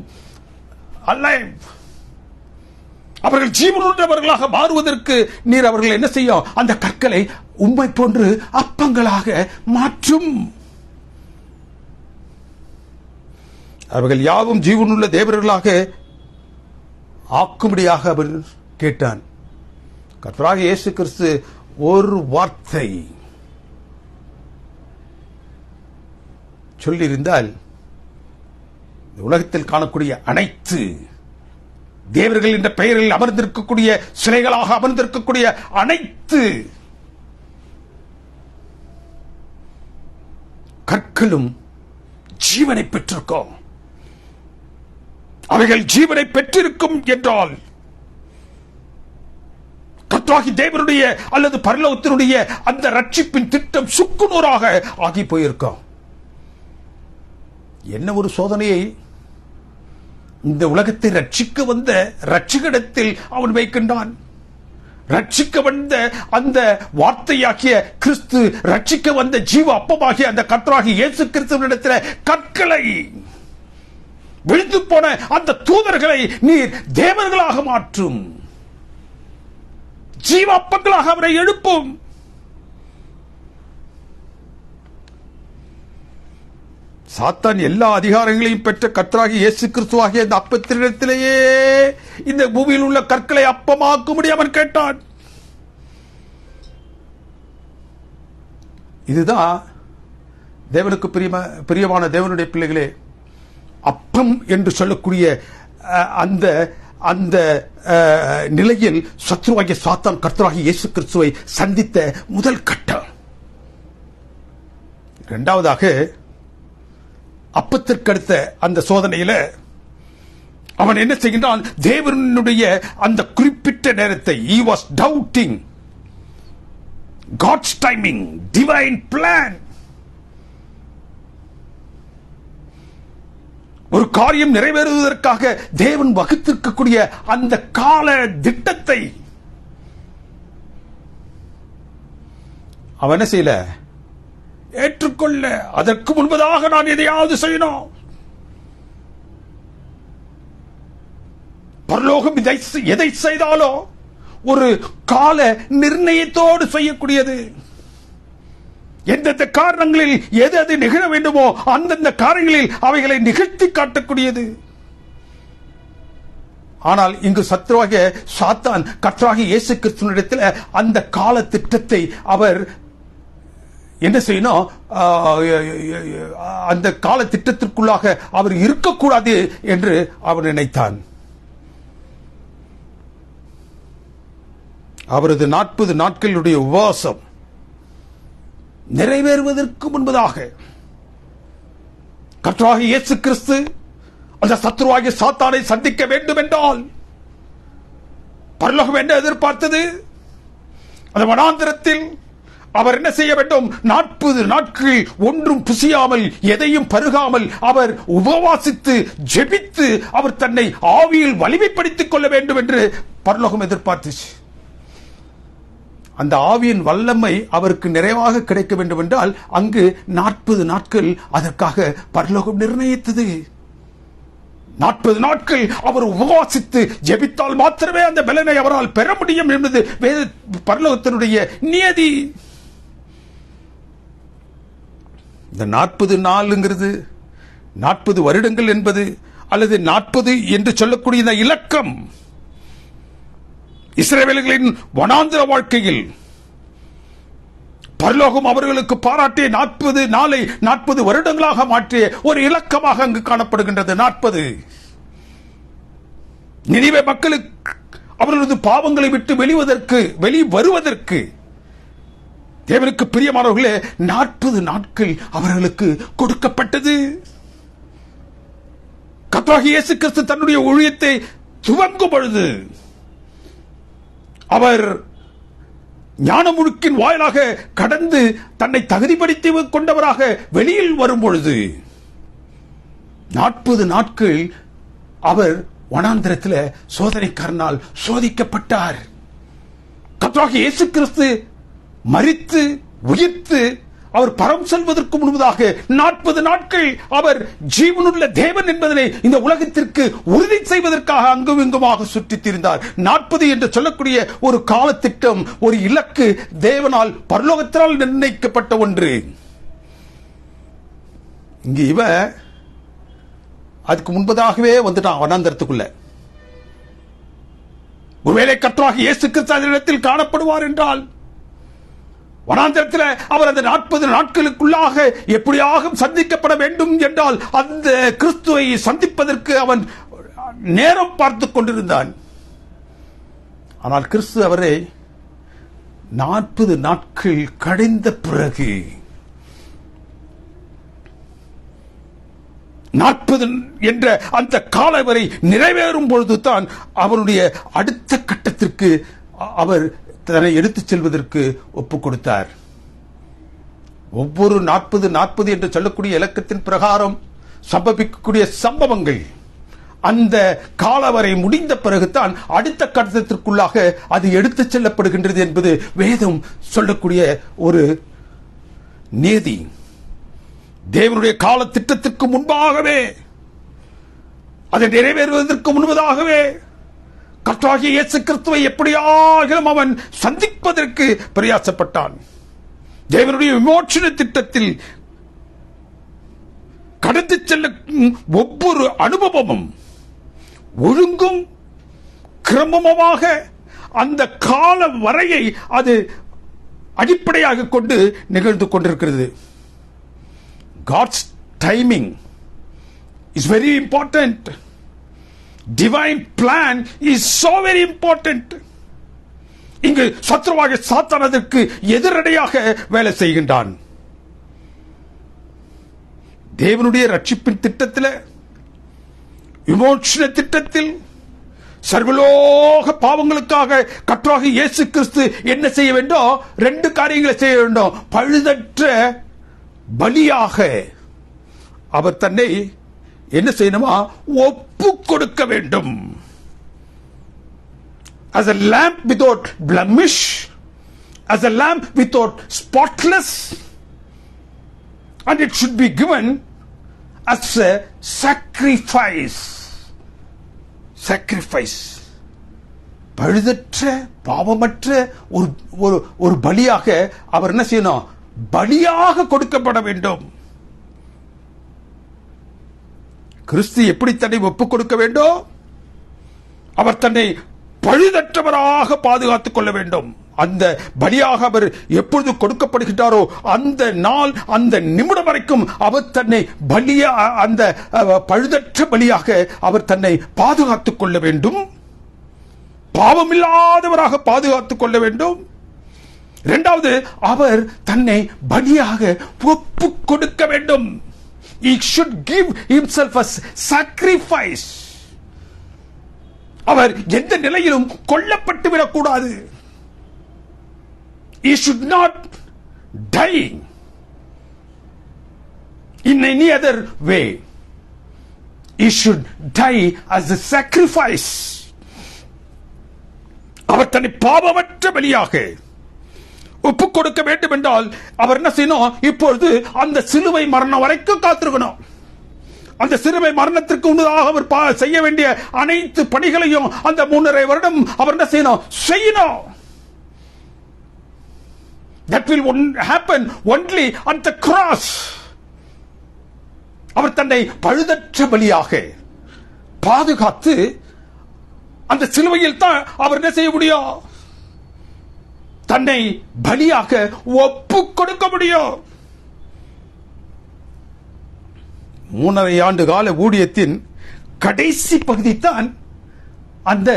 alive. அவர்கள் ஜீவனுள்ளவர்களாக மாறுவதற்கு நீர் அவர்கள் என்ன செய்யும்? அந்த கற்களை உம்மை போன்று அப்பங்களாக மாற்றும். அவர்கள் யாவும் ஜீவனுள்ள தேவர்களாக ஆக்கும்படியாக அவர் கேட்டான். கர்த்தராகிய இயேசு கிறிஸ்து ஒரு வார்த்தை சொல்லியிருந்தால் உலகத்தில் காணக்கூடிய அனைத்து தேவர்கள் என்ற பெயரில் அமர்ந்திருக்கக்கூடிய சிலைகளாக அமர்ந்திருக்கக்கூடிய அனைத்து கற்களும் ஜீவனை பெற்றிருக்கும். அவைகள் ஜீவனை பெற்றிருக்கும் என்றால் கர்த்தராகிய தேவனுடைய அல்லது பரலோகத்தினுடைய அந்த ரட்சிப்பின் திட்டம் சுக்குநூறாக ஆகி போயிருக்கும். என்ன ஒரு சோதனையை இந்த உலகத்தை ரட்சிக்க வந்த ரட்சிகடத்தில் அவன் வைக்கின்றான். ரட்சிக்க வந்த அந்த வார்த்தையாகிய கிறிஸ்து, ரட்சிக்க வந்த ஜீவ அப்பமாகிய அந்த கர்த்தராகிய இயேசு கிறிஸ்துவினிடத்தில் கற்களை, விழுந்து போன அந்த தூதர்களை நீர் தேவர்களாக மாற்றும், ஜீவ அப்பங்களாக அவரை எழுப்பும். சாத்தான் எல்லா அதிகாரங்களையும் பெற்ற கர்த்தராகிய இயேசு கிறிஸ்துவாகிய இந்த அப்பத்தினிடத்திலேயே இந்த பூமியில் உள்ள கற்களை அப்பமாக்கும்படி அவன் கேட்டான். இதுதான் தேவனுக்கு பிரியமான தேவனுடைய பிள்ளைகளே, அப்பம் என்று சொல்லக்கூடிய அந்த அந்த நிலையில் சத்ருவாகிய சாத்தான் கர்த்தராகிய இயேசு கிறிஸ்துவை சந்தித்த முதல் கட்டம். இரண்டாவதாக அப்பத்திற்கு அடுத்த அந்த சோதனையில அவன் என்ன செய்கின்றான்? தேவனுடைய அந்த குறிப்பிட்ட நேரத்தை he was doubting God's timing, divine plan. ஒரு காரியம் நிறைவேறுவதற்காக தேவன் வகுத்திருக்கக்கூடிய அந்த கால திட்டத்தை அவன் என்ன செய்யல? ஏற்றுக்கொள்ள. அதற்கு முன்பதாக நான் எதையாவது செய்யணும். பரலோகம் எதை செய்தாலோ ஒரு கால நிர்ணயத்தோடு செய்யக்கூடியது. எந்தெந்த காரணங்களில் எது நிகழ வேண்டுமோ அந்தந்த காரியங்களில் அவைகளை நிகழ்த்தி காட்டக்கூடியது. ஆனால் இங்கு சத்ருவாகிய சாத்தான் கர்த்தராகிய இயேசு கிறிஸ்துவினிடத்தில் அந்த கால திட்டத்தை அவர் என்ன செய்யணும்? அந்த கால திட்டத்திற்குள்ளாக அவர் இருக்கக்கூடாது என்று அவர் நினைத்தான். அவரது 40 நாட்களுடைய உபவாசம் நிறைவேறுவதற்கு முன்பதாக கர்த்தராகிய இயேசு கிறிஸ்து அந்த சத்ருவாகிய சாத்தானை சந்திக்க வேண்டும் என்றால் பரலோகம் என்ன எதிர்பார்த்தது? அந்த வனாந்திரத்தில் அவர் என்ன செய்ய வேண்டும்? 40 நாட்கள் ஒன்றும் புசியாமல் எதையும் பருகாமல் அவர் உபவாசித்து ஜெபித்து அவர் தன்னை ஆவியில் வலிமைப்படுத்திக் கொள்ள வேண்டும் என்று பரலோகம் எதிர்பார்த்துச்சு. அந்த ஆவியின் வல்லமை அவருக்கு நிறைவாக கிடைக்க வேண்டும் என்றால் அங்கு 40 நாட்கள் அதற்காக பரலோகம் நிர்ணயித்தது. 40 நாட்கள் அவர் உபவாசித்து ஜெபித்தால் மாத்திரமே அந்த பலனை அவரால் பெற முடியும் என்பது பரலோகத்தினுடைய நியதி. இந்த 40 நாளுங்கிறது 40 வருடங்கள் என்பது அல்லது 40 என்று சொல்லக்கூடிய இந்த இலக்கம் இஸ்ரவேலர்களின் வனாந்திர வாழ்க்கையில் பரலோகம் அவர்களுக்கு பாராட்டிய 40 நாளை 40 வருடங்களாக மாற்றிய ஒரு இலக்கமாக அங்கு காணப்படுகின்றது. 40 நினிவே மக்களுக்கு அவர்களது பாவங்களை விட்டு வெளிவருவதற்கு தேவனுக்கு பிரியமானவர்களே 40 நாட்கள் அவர்களுக்கு கொடுக்கப்பட்டது. கர்த்தராகிய இயேசு கிறிஸ்து தன்னுடைய ஊழியத்தை துவங்கும் பொழுது அவர் ஞானமுழுக்கின் வாயிலாக கடந்து தன்னை தகுதிப்படுத்தி கொண்டவராக வெளியில் வரும் பொழுது 40 நாட்கள் அவர் வனாந்திரத்தில் சோதனைக்காரனால் சோதிக்கப்பட்டார். கர்த்தராகிய இயேசு கிறிஸ்து மரித்து உயிர்த்து அவர் பரம் செல்வதற்கு முன்பதாக 40 நாட்கள் அவர் ஜீவனுள்ள தேவன் என்பதனை இந்த உலகத்திற்கு உறுதி செய்வதற்காக அங்கும் இங்குமாக சுற்றித் திரிந்தார். 40 என்று சொல்லக்கூடிய ஒரு காலத்திட்டம், ஒரு இலக்கு தேவனால் பரலோகத்தினால் நிர்ணயிக்கப்பட்ட ஒன்று. இங்கு இவ அதுக்கு முன்பதாகவே வந்துட்டான் வனாந்தரத்துக்குள்ள. ஒருவேளை கர்த்தராகிய இயேசு கிறிஸ்து அதனிடத்தில் காணப்படுவார் என்றால் வனாந்தரத்தில் அவர் அந்த 40 நாட்களுக்குள்ளாக எப்படியாக சந்திக்கப்பட வேண்டும் என்றால் அந்த கிறிஸ்துவை சந்திப்பதற்கு அவன் நேரம் பார்த்துக் கொண்டிருந்தான். ஆனால் கிறிஸ்து அவரை 40 நாட்கள் கழிந்த பிறகு 40 என்ற அந்த கால வரை நிறைவேறும் பொழுதுதான் அவருடைய அடுத்த கட்டத்திற்கு அவர் தன்னை எடுத்துச் செல்வதற்கு ஒப்புக் கொடுத்தார். ஒவ்வொரு 40 என்று சொல்லக்கூடிய இலக்கத்தின் பிரகாரம் சம்பவிக்கக்கூடிய சம்பவங்கள் அந்த காலவரை முடிந்த பிறகுதான் அடுத்த கட்டத்திற்குள்ளாக அது எடுத்துச் செல்லப்படுகின்றது என்பது வேதம் சொல்லக்கூடிய ஒரு நீதி. தேவனுடைய கால திட்டத்திற்கு முன்பாகவே, அதை நிறைவேறுவதற்கு முன்பதாகவே கர்த்தராகிய இயேசு கிறிஸ்துவை எப்படியாகிலும் அவன் சந்திப்பதற்கு பிரயாசப்பட்டான். தேவனுடைய விமோசன திட்டத்தில் கடந்து செல்லும் ஒவ்வொரு அனுபவமும் ஒழுங்கும் கிரமமாக அந்த கால வரையை அது அடிப்படையாக கொண்டு நிகழ்ந்து கொண்டிருக்கிறது. God's timing is very important. Divine plan is so very important. இங்கு சத்ருவாக சாத்தான் அதற்கு எதிரடையாக வேலை செய்கின்றான். தேவனுடைய ரட்சிப்பின் திட்டத்தில், விமோசன திட்டத்தில், சர்வலோக பாவங்களுக்காக கர்த்தராகிய இயேசு கிறிஸ்து என்ன செய்ய வேண்டும்? 2 காரியங்களை செய்ய வேண்டும். பழுதற்ற பலியாக அவர் தன்னை என்ன செய்யணுமா? ஒப்பு கொடுக்க வேண்டும். As a lamb without blemish, as a lamb without spotless, and it should be given as a sacrifice. Sacrifice. பழுதற்ற பாவமற்ற ஒரு பலியாக அவர் என்ன செய்யணும்? பலியாக கொடுக்கப்பட வேண்டும். கிறிஸ்து எப்படி தன்னை ஒப்புக் கொடுக்க வேண்டும்? அவர் தன்னை பழுதற்றவராக பாதுகாத்துக் கொள்ள வேண்டும். அந்த பலியாக அவர் எப்பொழுது கொடுக்கப்படுகின்றாரோ அந்த நாள், அந்த நிமிடம் வரைக்கும் அவர் தன்னை அந்த பழுதற்ற பலியாக அவர் தன்னை பாதுகாத்துக் கொள்ள வேண்டும். பாவமில்லாதவராக பாதுகாத்துக் கொள்ள வேண்டும். இரண்டாவது, அவர் தன்னை பலியாக ஒப்புக் கொடுக்க வேண்டும். He should give himself as sacrifice. அவர் எந்த நிலையிலும் கொல்லப்பட்டு விடக்கூடாது. He should not die in any other way. He should die as a sacrifice. அவர் தன்னை பாவமற்ற பலியாக ஒப்புக் கொடுக்க வேண்டும் என்றால் அவர் என்ன செய்யணும்? இப்பொழுது அந்த சிலுவை மரணம் வரைக்கும் காத்திருக்கணும். அந்த சிலுவை மரணத்திற்கு முன்னதாக அவர் செய்ய வேண்டிய அனைத்து பணிகளையும் அந்த 3.5 வருடம் அவர் என்ன செய்யணும்? That will happen only on the cross. அவர் தன்னை பழுதற்ற பலியாக பாதுகாத்து அந்த சிலுவையில் தான் அவர் என்ன செய்ய முடியும்? தன்னை பலியாக ஒப்புக் கொடுக்க முடியும். 3.5 ஆண்டு கால ஊழியத்தின் கடைசி பகுதி தான் அந்த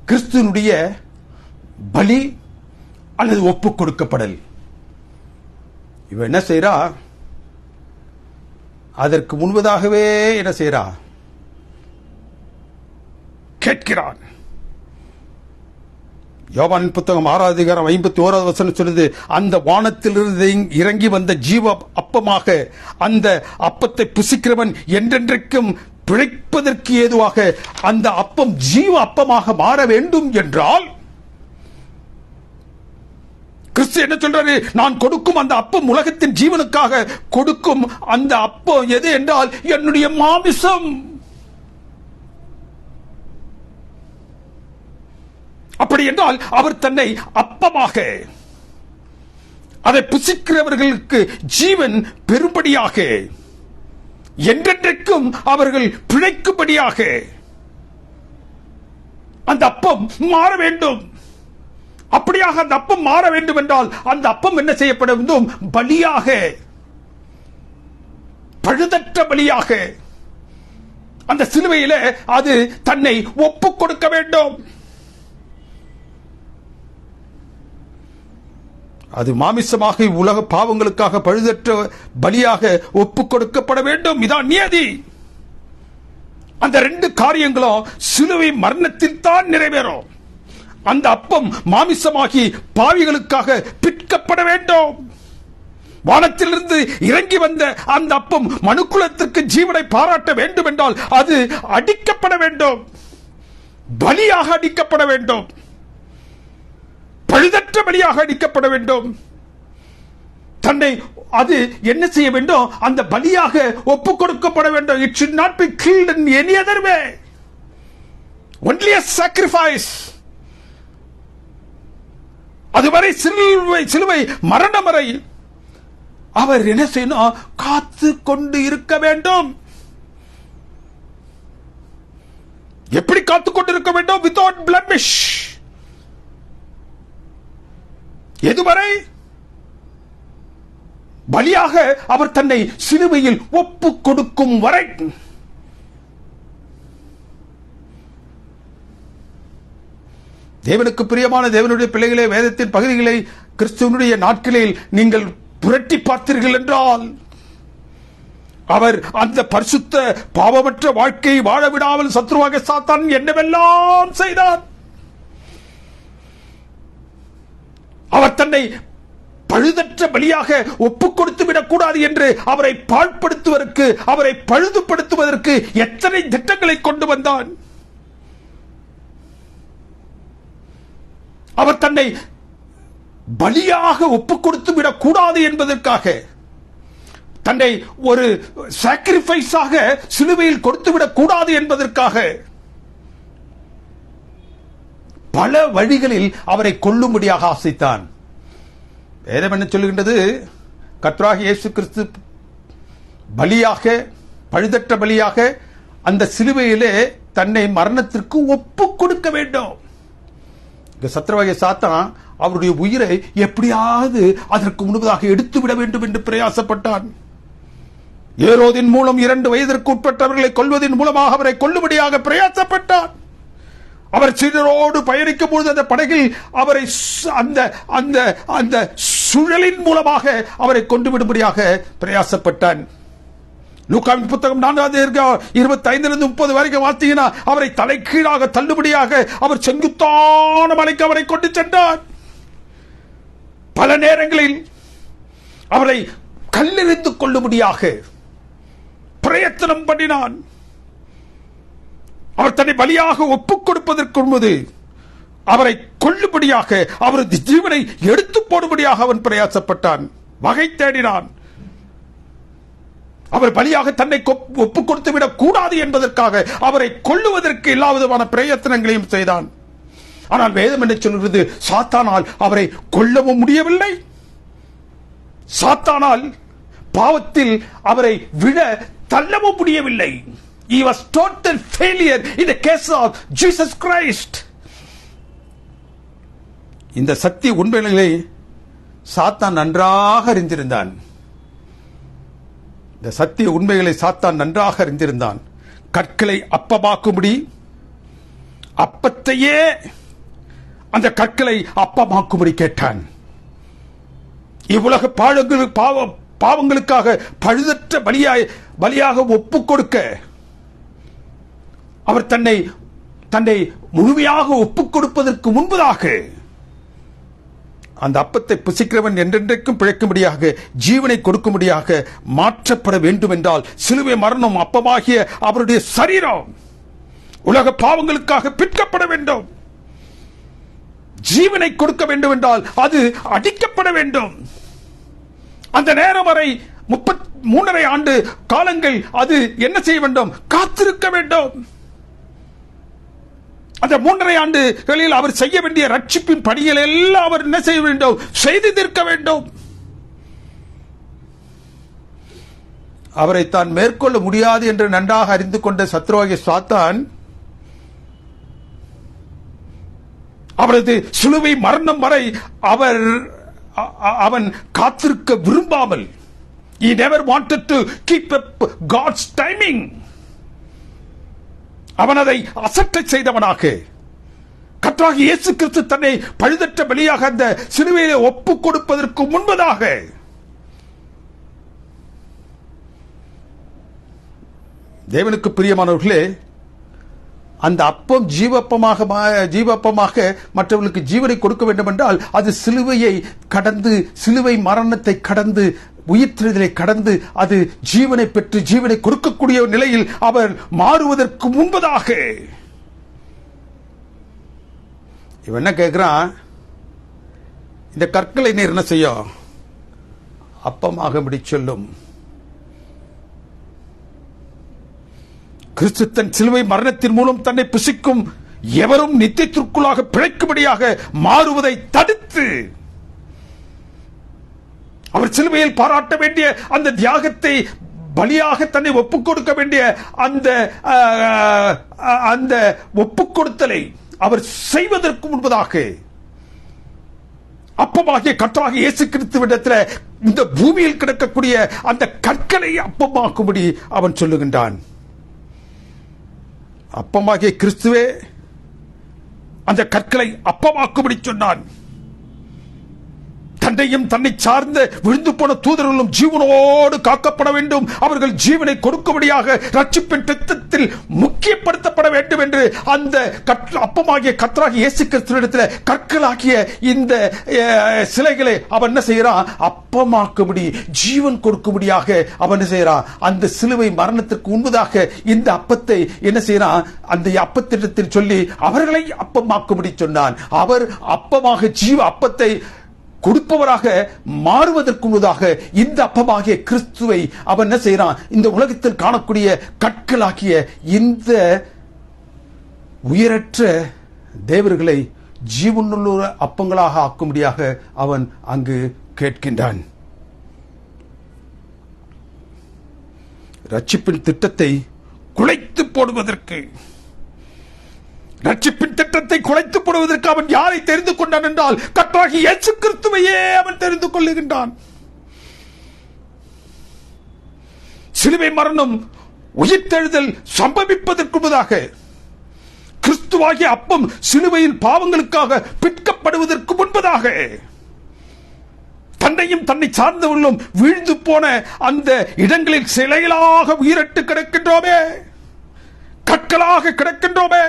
கிறிஸ்துவனுடைய பலி அல்லது ஒப்புக் கொடுக்கப்படல். இவ என்ன செய்யறா? அதற்கு முன்பதாகவே என்ன செய்யறா? கேட்கிறான். யோவானின் புத்தகம் 6 அதிகாரம் 51 வசனம் சொல்லுது, அந்த வானத்திலிருந்து இறங்கி வந்த ஜீவ அப்பமாக அந்த அப்பத்தை புசிக்கிறவன் என்றென்றைக்கும் பிழைப்பதற்கு ஏதுவாக அந்த அப்பம் ஜீவ அப்பமாக மாற வேண்டும் என்றால், கிறிஸ்து என்ன சொல்றாரு? நான் கொடுக்கும் அந்த அப்பம் உலகத்தின் ஜீவனுக்காக கொடுக்கும் அந்த அப்பம் எது என்றால் என்னுடைய மாமிசம். அப்படி என்றால் அவர் தன்னை அப்பமாக, அதை புசிக்கிறவர்களுக்கு ஜீவன் பெரும்படியாக, என்றென்றைக்கும் அவர்கள் பிழைக்கும்படியாக அந்த அப்பம் மாற வேண்டும். அப்படியாக அந்த அப்பம் மாற வேண்டும் என்றால் அந்த அப்பம் என்ன செய்யப்பட வேண்டும்? பலியாக, பழுதற்ற பலியாக அந்த சிலுவையில அது தன்னை ஒப்புக் கொடுக்க வேண்டும். அது மாமிசமாக உலக பாவங்களுக்காக பழுதற்ற பலியாக ஒப்புக் கொடுக்கப்பட வேண்டும். இதான் நியதி. அந்த 2 காரியங்களும் சிலுவை மரணத்தில் தான் நிறைவேறும். அந்த அப்பம் மாமிசமாகி பாவிகளுக்காக பிற்கப்பட வேண்டும். வானத்திலிருந்து இறங்கி வந்த அந்த அப்பம் மனுக்குலத்திற்கு ஜீவனை பாராட்ட வேண்டும் என்றால் அது அடிக்கப்பட வேண்டும், பலியாக அடிக்கப்பட வேண்டும், பழுதற்ற பலியாக அடிக்கப்பட வேண்டும். தன்னை அது என்ன செய்ய வேண்டும்? அந்த பலியாக ஒப்புக் கொடுக்கப்பட வேண்டும். It should not be killed in any other way. Only a sacrifice. அதுவரை சிலுவை மரணம் வரை அவர் என்ன செய்யணும்? காத்து கொண்டு இருக்க வேண்டும். எப்படி காத்து கொண்டு இருக்க வேண்டும்? Without blemish. எதுவரை? பலியாக அவர் தன்னை சிலுவையில் ஒப்புக் கொடுக்கும் வரை. தேவனுக்கு பிரியமான தேவனுடைய பிள்ளைகளே, வேதத்தின் பகுதிகளை கிறிஸ்துவனுடைய நாட்களில் நீங்கள் புரட்டி பார்த்தீர்கள் என்றால், அவர் அந்த பரிசுத்த பாவமற்ற வாழ்க்கையை வாழ விடாமல் சத்ருவாக சாத்தான் என்னவெல்லாம் செய்தார். அவர் தன்னை பழுதற்ற பலியாக ஒப்புக் கொடுத்து விடக்கூடாது என்று அவரை பாழ்படுத்துவதற்கு, அவரை பழுதுபடுத்துவதற்கு எத்தனை திட்டங்களை கொண்டு வந்தான். அவர் தன்னை பலியாக ஒப்புக் கொடுத்து விடக்கூடாது என்பதற்காக, தன்னை ஒரு சாக்ரிஃபைஸாக சிலுவையில் கொடுத்து விடக்கூடாது என்பதற்காக பல வழிகளில் அவரை கொல்லும்படியாக ஆசைத்தான். வேதம் என்ன சொல்லுகின்றது? கர்த்தராகிய இயேசு கிறிஸ்து பலியாக, பழுதற்ற பலியாக அந்த சிலுவையிலே தன்னை மரணத்திற்கு ஒப்புக் கொடுக்க வேண்டும். சத்ருவாகிய சாத்தான் அவருடைய உயிரை எப்படியாவது அதற்கு முன்பதாக எடுத்துவிட வேண்டும் என்று பிரயாசப்பட்டான். ஏரோதின் மூலம் 2 வயதிற்கு உட்பட்டவர்களை கொல்வதன் மூலமாக அவரை கொல்லும்படியாக பிரயாசப்பட்டான். அவர் சீடரோடு பயணிக்கும் பொழுது அந்த படகில் அவரை அந்த சுழலின் மூலமாக அவரை கொண்டு விடும்படியாக பிரயாசப்பட்டான். லூக்காவின் புத்தகம் 4:25-30 வரைக்கும் வாசித்தீங்கன்னா அவரை தலைகீழாக தள்ளுபடியாக அவர் செங்குத்தான மலைக்கு அவரை கொண்டு சென்றார். பல நேரங்களில் அவரை கல்லெறிந்து கொள்ளும்படியாக பிரயத்தனம் பண்ணினான். அவர் தன்னை பலியாக ஒப்புக் கொடுப்பதற்கு முன்பது அவரை கொல்லும்படியாக, அவரது ஜீவனை எடுத்து போடும்படியாக அவன் பிரயாசப்பட்டான், வகை தேடினான். அவர் பலியாக தன்னை ஒப்புக் கொடுத்து விடக் கூடாது என்பதற்காக அவரை கொல்லுவதற்கு எல்லா விதமான பிரயத்தனங்களையும் செய்தான். ஆனால் வேதம் என்ன சொல்கிறது? சாத்தானால் அவரை கொல்லவும் முடியவில்லை. சாத்தானால் பாவத்தில் அவரை விழ தள்ளவும் முடியவில்லை. He was total failure in the case of Jesus Christ. இந்த சத்திய உண்மைகளை சாத்தான் நன்றாக அறிந்திருந்தான். இந்த சத்திய உண்மைகளை சாத்தான் நன்றாக அறிந்திருந்தான். கற்களை அப்பமாக்கும்படி, அப்பத்தையே அந்த கற்களை அப்பமாக்கும்படி கேட்டான். இவ்வுலக பாவங்களுக்காக பழுதற்ற பலியாக ஒப்புக் கொடுக்க அவர் தன்னை முழுமையாக ஒப்புக் கொடுப்பதற்கு முன்பதாக அந்த அப்பத்தை புசிக்கிறவன் என்றென்றைக்கும் பிழைக்கும்படியாக ஜீவனை கொடுக்கும்படியாக மாற்றப்பட வேண்டும் என்றால் சிலுவை மரணம் அப்பமாகிய அவருடைய சரீரம் உலக பாவங்களுக்காக பிற்கப்பட வேண்டும். ஜீவனை கொடுக்க வேண்டும் என்றால் அது அடிக்கப்பட வேண்டும். அந்த நேரம் வரை 33.5 ஆண்டு காலங்கள் அது என்ன செய்ய வேண்டும்? காத்திருக்க வேண்டும். அந்த 3.5 ஆண்டுகளில் அவர் செய்ய வேண்டிய ரட்சிப்பின் பணிகள் எல்லாம் அவர் என்ன செய்ய வேண்டும்? செய்து தீர்க்க வேண்டும். அவரை தான் மேற்கொள்ள முடியாது என்று நன்றாக அறிந்து கொண்ட சத்ருவாகிய சாத்தான் அவரது சிலுவை மரணம் வரை அவன் காத்திருக்க விரும்பாமல், he never wanted to keep up God's timing. அவன் அதை அசட்டை செய்தவனாக கர்த்தராகிய இயேசு கிறிஸ்து தன்னை பழுதற்ற பலியாக அந்த சிலுவையிலே ஒப்புக் கொடுப்பதற்கு முன்பதாக தேவனுக்கு பிரியமானவர்களே, அந்த அப்பம் ஜீவப்பமாக மற்றவர்களுக்கு ஜீவனை கொடுக்க வேண்டும் என்றால் அது சிலுவையை கடந்து, சிலுவை மரணத்தை கடந்து, உயிர்த்தெழுதலை கடந்து அது ஜீவனை பெற்று ஜீவனை கொடுக்கக்கூடிய நிலையில் அவர் மாறுவதற்கு முன்பதாக. இவன் என்ன கேட்கிறான்? இந்த கற்களை நீர் என்ன செய்யும்? அப்பமாக சொல்லும். கிறிஸ்து தன் சிலுவை மரணத்தின் மூலம் தன்னை புசிக்கும் எவரும் நித்தியத்திற்குள்ளாக பிழைக்கும்படியாக மாறுவதை தடுத்து, அவர் சிலுவையில் பாராட்ட வேண்டிய அந்த தியாகத்தை, பலியாக தன்னை ஒப்புக் கொடுக்க வேண்டிய அந்த ஒப்புக் கொடுத்தலை அவர் செய்வதற்கு முன்பதாக அப்பமாகிய கர்த்தராகிய இயேசு கிறிஸ்துவிடத்தில் இந்த பூமியில் கிடக்கக்கூடிய அந்த கற்களை அப்பமாக்கும்படி அவன் சொல்லுகின்றான். அப்பமாகிய கிறிஸ்துவே அந்த கற்களை அப்பமாக்கும்படி சொன்னான். தன்னையும் தன்னை சார்ந்த விழுந்து போன தூதர்களும் ஜீவனோடு காக்கப்பட வேண்டும், அவர்கள் ஜீவனை கொடுக்கும்படியாக ரட்சிப்பின் திட்டத்தில் முக்கியப்படுத்தப்பட வேண்டும் என்று அந்த அப்பமாகிய கர்த்தராகிய இயேசு கிறிஸ்துவிடத்தில் கற்களாகிய இந்த சிலைகளை அவன் என்ன செய்யறான்? அப்பமாக்கும்படி, ஜீவன் கொடுக்கும்படியாக அவன் என்ன செய்யறான்? அந்த சிலுவை மரணத்திற்கு முன்பதாக இந்த அப்பத்தை என்ன செய்யறான்? அந்த அப்பத்திடத்தில் சொல்லி அவர்களை அப்பமாக்கும்படி சொன்னான். அவர் அப்பமாக ஜீவ அப்பத்தை கொடுப்பவராக மாறுவதற்கு முன்னதாக இந்த அப்பமாகிய கிறிஸ்துவை அவன் என்ன செய்யறான்? இந்த உலகத்தில் காணக்கூடிய கற்களாகிய இந்த உயிரற்ற தேவர்களை ஜீவனுள்ள அப்பங்களாக ஆக்கும்படியாக அவன் அங்கு கேட்கின்றான். ரட்சிப்பின் திட்டத்தை குலைத்து போடுவதற்கு, ரட்சிப்பின் திட்டத்தை குலைத்து போடுவதற்கு அவன் யாரை தெரிந்து கொண்டான் என்றால் கர்த்தராகிய இயேசு கிறிஸ்துவையே அவன் தெரிந்து கொள்ளுகின்றான். சிலுவை மரணம் உயிர்த்தெழுதல் சம்பவிப்பதற்கு முன்பதாக, கிறிஸ்துவாகிய அப்பம் சிலுவையின் பாவங்களுக்காக பிற்கப்படுவதற்கு முன்பதாக, தன்னையும் தன்னை சார்ந்தவர்களும் வீழ்ந்து போன அந்த இடங்களில் சிலைகளாக உயிரட்டு கிடக்கின்றோமே, கற்களாக கிடக்கின்றோமே,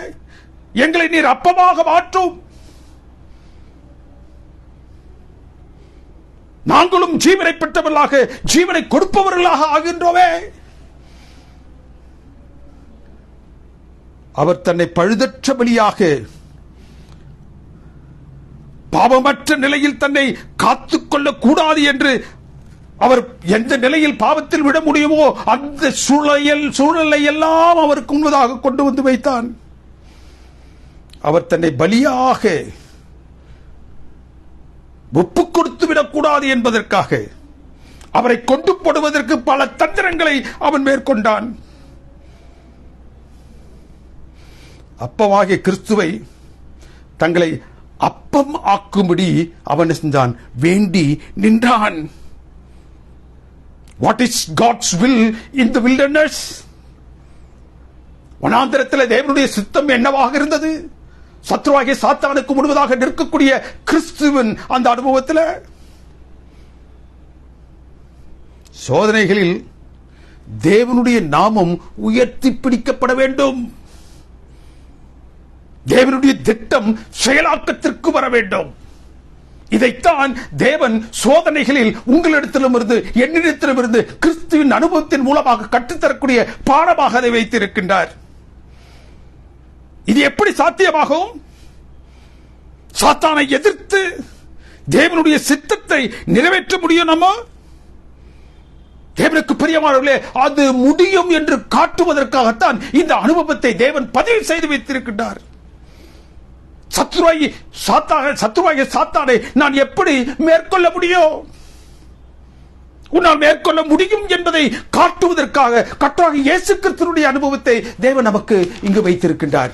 எங்களை நீர் அப்பமாக மாற்றும், நாங்களும் ஜீவனை பெற்றவர்களாக ஜீவனை கொடுப்பவர்களாக ஆகின்றோமே. அவர் தன்னை பழுதற்ற பலியாக பாவமற்ற நிலையில் தன்னை காத்துக்கொள்ளக் கூடாது என்று அவர் எந்த நிலையில் பாவத்தில் விட முடியுமோ அந்த சூழலை எல்லாம் அவருக்கு முன்பதாக கொண்டு வந்து வைத்தான். அவர் தன்னை பலியாக ஒப்புக் கொடுத்து விடக்கூடாது என்பதற்காக அவரை கொண்டு போடுவதற்கு பல தந்திரங்களை அவன் மேற்கொண்டான். அப்பமாகிய கிறிஸ்துவை தங்களை அப்பம் ஆக்கும்படி அவன் செஞ்சான், வேண்டி நின்றான். What is God's will in the wilderness? வனாந்தரத்தில் தேவனுடைய சித்தம் என்னவாக இருந்தது? சத்ருவாகிய சாத்தானுக்கு முழுவதாக நிற்கக்கூடிய கிறிஸ்துவின் அந்த அனுபவத்தில் சோதனைகளில் தேவனுடைய நாமம் உயர்த்தி பிடிக்கப்பட வேண்டும், தேவனுடைய திட்டம் செயலாக்கத்திற்கு வர வேண்டும். இதைத்தான் தேவன் சோதனைகளில் உங்களிடத்திலும் இருந்து என்னிடத்திலும் இருந்து கிறிஸ்துவின் அனுபவத்தின் மூலமாக கற்றுத்தரக்கூடிய பாடமாக அதை வைத்திருக்கின்றார். இது எப்படி சாத்தியமாகும்? சாத்தானை எதிர்த்து தேவனுடைய சித்தத்தை நிறைவேற்ற முடியும். நம்ம தேவனுக்கு பிரியமானவர்களே, அது முடியும் என்று காட்டுவதற்காகத்தான் இந்த அனுபவத்தை தேவன் பதிவு செய்து வைத்திருக்கின்றார். சத்துருவாகிய சாத்தானை நான் எப்படி மேற்கொள்ள முடியும்? உன்னால் மேற்கொள்ள முடியும் என்பதை காட்டுவதற்காக கர்த்தராகிய இயேசு கிறிஸ்துவினுடைய அனுபவத்தை தேவன் நமக்கு இங்கு வைத்திருக்கின்றார்.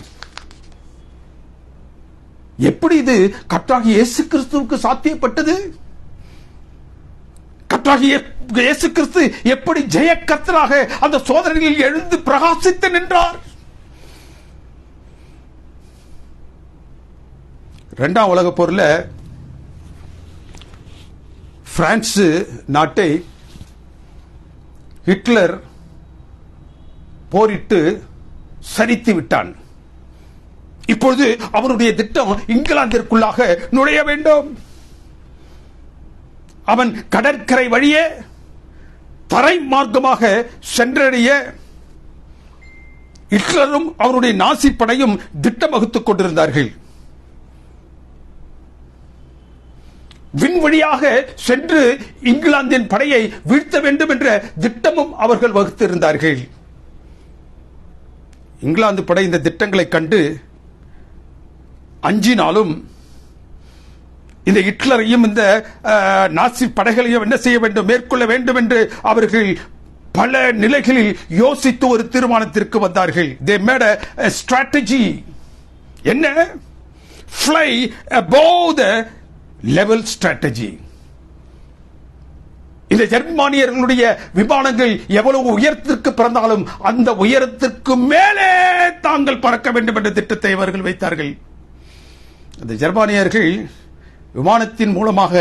எப்படி இது கர்த்தராகிய இயேசு கிறிஸ்துவுக்கு சாத்தியப்பட்டது? கர்த்தராகிய இயேசு கிறிஸ்து எப்படி ஜெய கர்த்தராக அந்த சோதனையில் எழுந்து பிரகாசித்து நின்றார்? இரண்டாம் உலகப் போரில் பிரான்ஸ் நாட்டை ஹிட்லர் போரிட்டு சரித்து விட்டான். இப்பொழுது அவனுடைய திட்டம் இங்கிலாந்திற்குள்ளாக நுழைய வேண்டும். அவன் கடற்கரை வழியே தரை மார்க்கமாக சென்றடைய ஹிட்லரும் அவருடைய நாசி படையும் திட்டம் வகுத்துக் கொண்டிருந்தார்கள். விண்வழியாக சென்று இங்கிலாந்தின் படையை வீழ்த்த வேண்டும் என்ற திட்டமும் அவர்கள் வகுத்திருந்தார்கள். இங்கிலாந்து படை இந்த திட்டங்களை கண்டு அஞ்சினாலும் இந்த ஹிட்லரையும் இந்த நாசி படைகளையும் என்ன செய்ய வேண்டும், மேற்கொள்ள வேண்டும் என்று அவர்கள் பல நிலைகளில் யோசித்து ஒரு தீர்மானத்திற்கு வந்தார்கள். They made a strategy. என்ன? Fly above the level strategy. இந்த ஜெர்மானியர்களுடைய விமானங்கள் எவ்வளவு உயரத்திற்கு பிறந்தாலும் அந்த உயரத்திற்கு மேலே தாங்கள் பறக்க வேண்டும் என்ற திட்டத்தை அவர்கள் வைத்தார்கள். அந்த ஜெர்மானியர்கள் விமானத்தின் மூலமாக,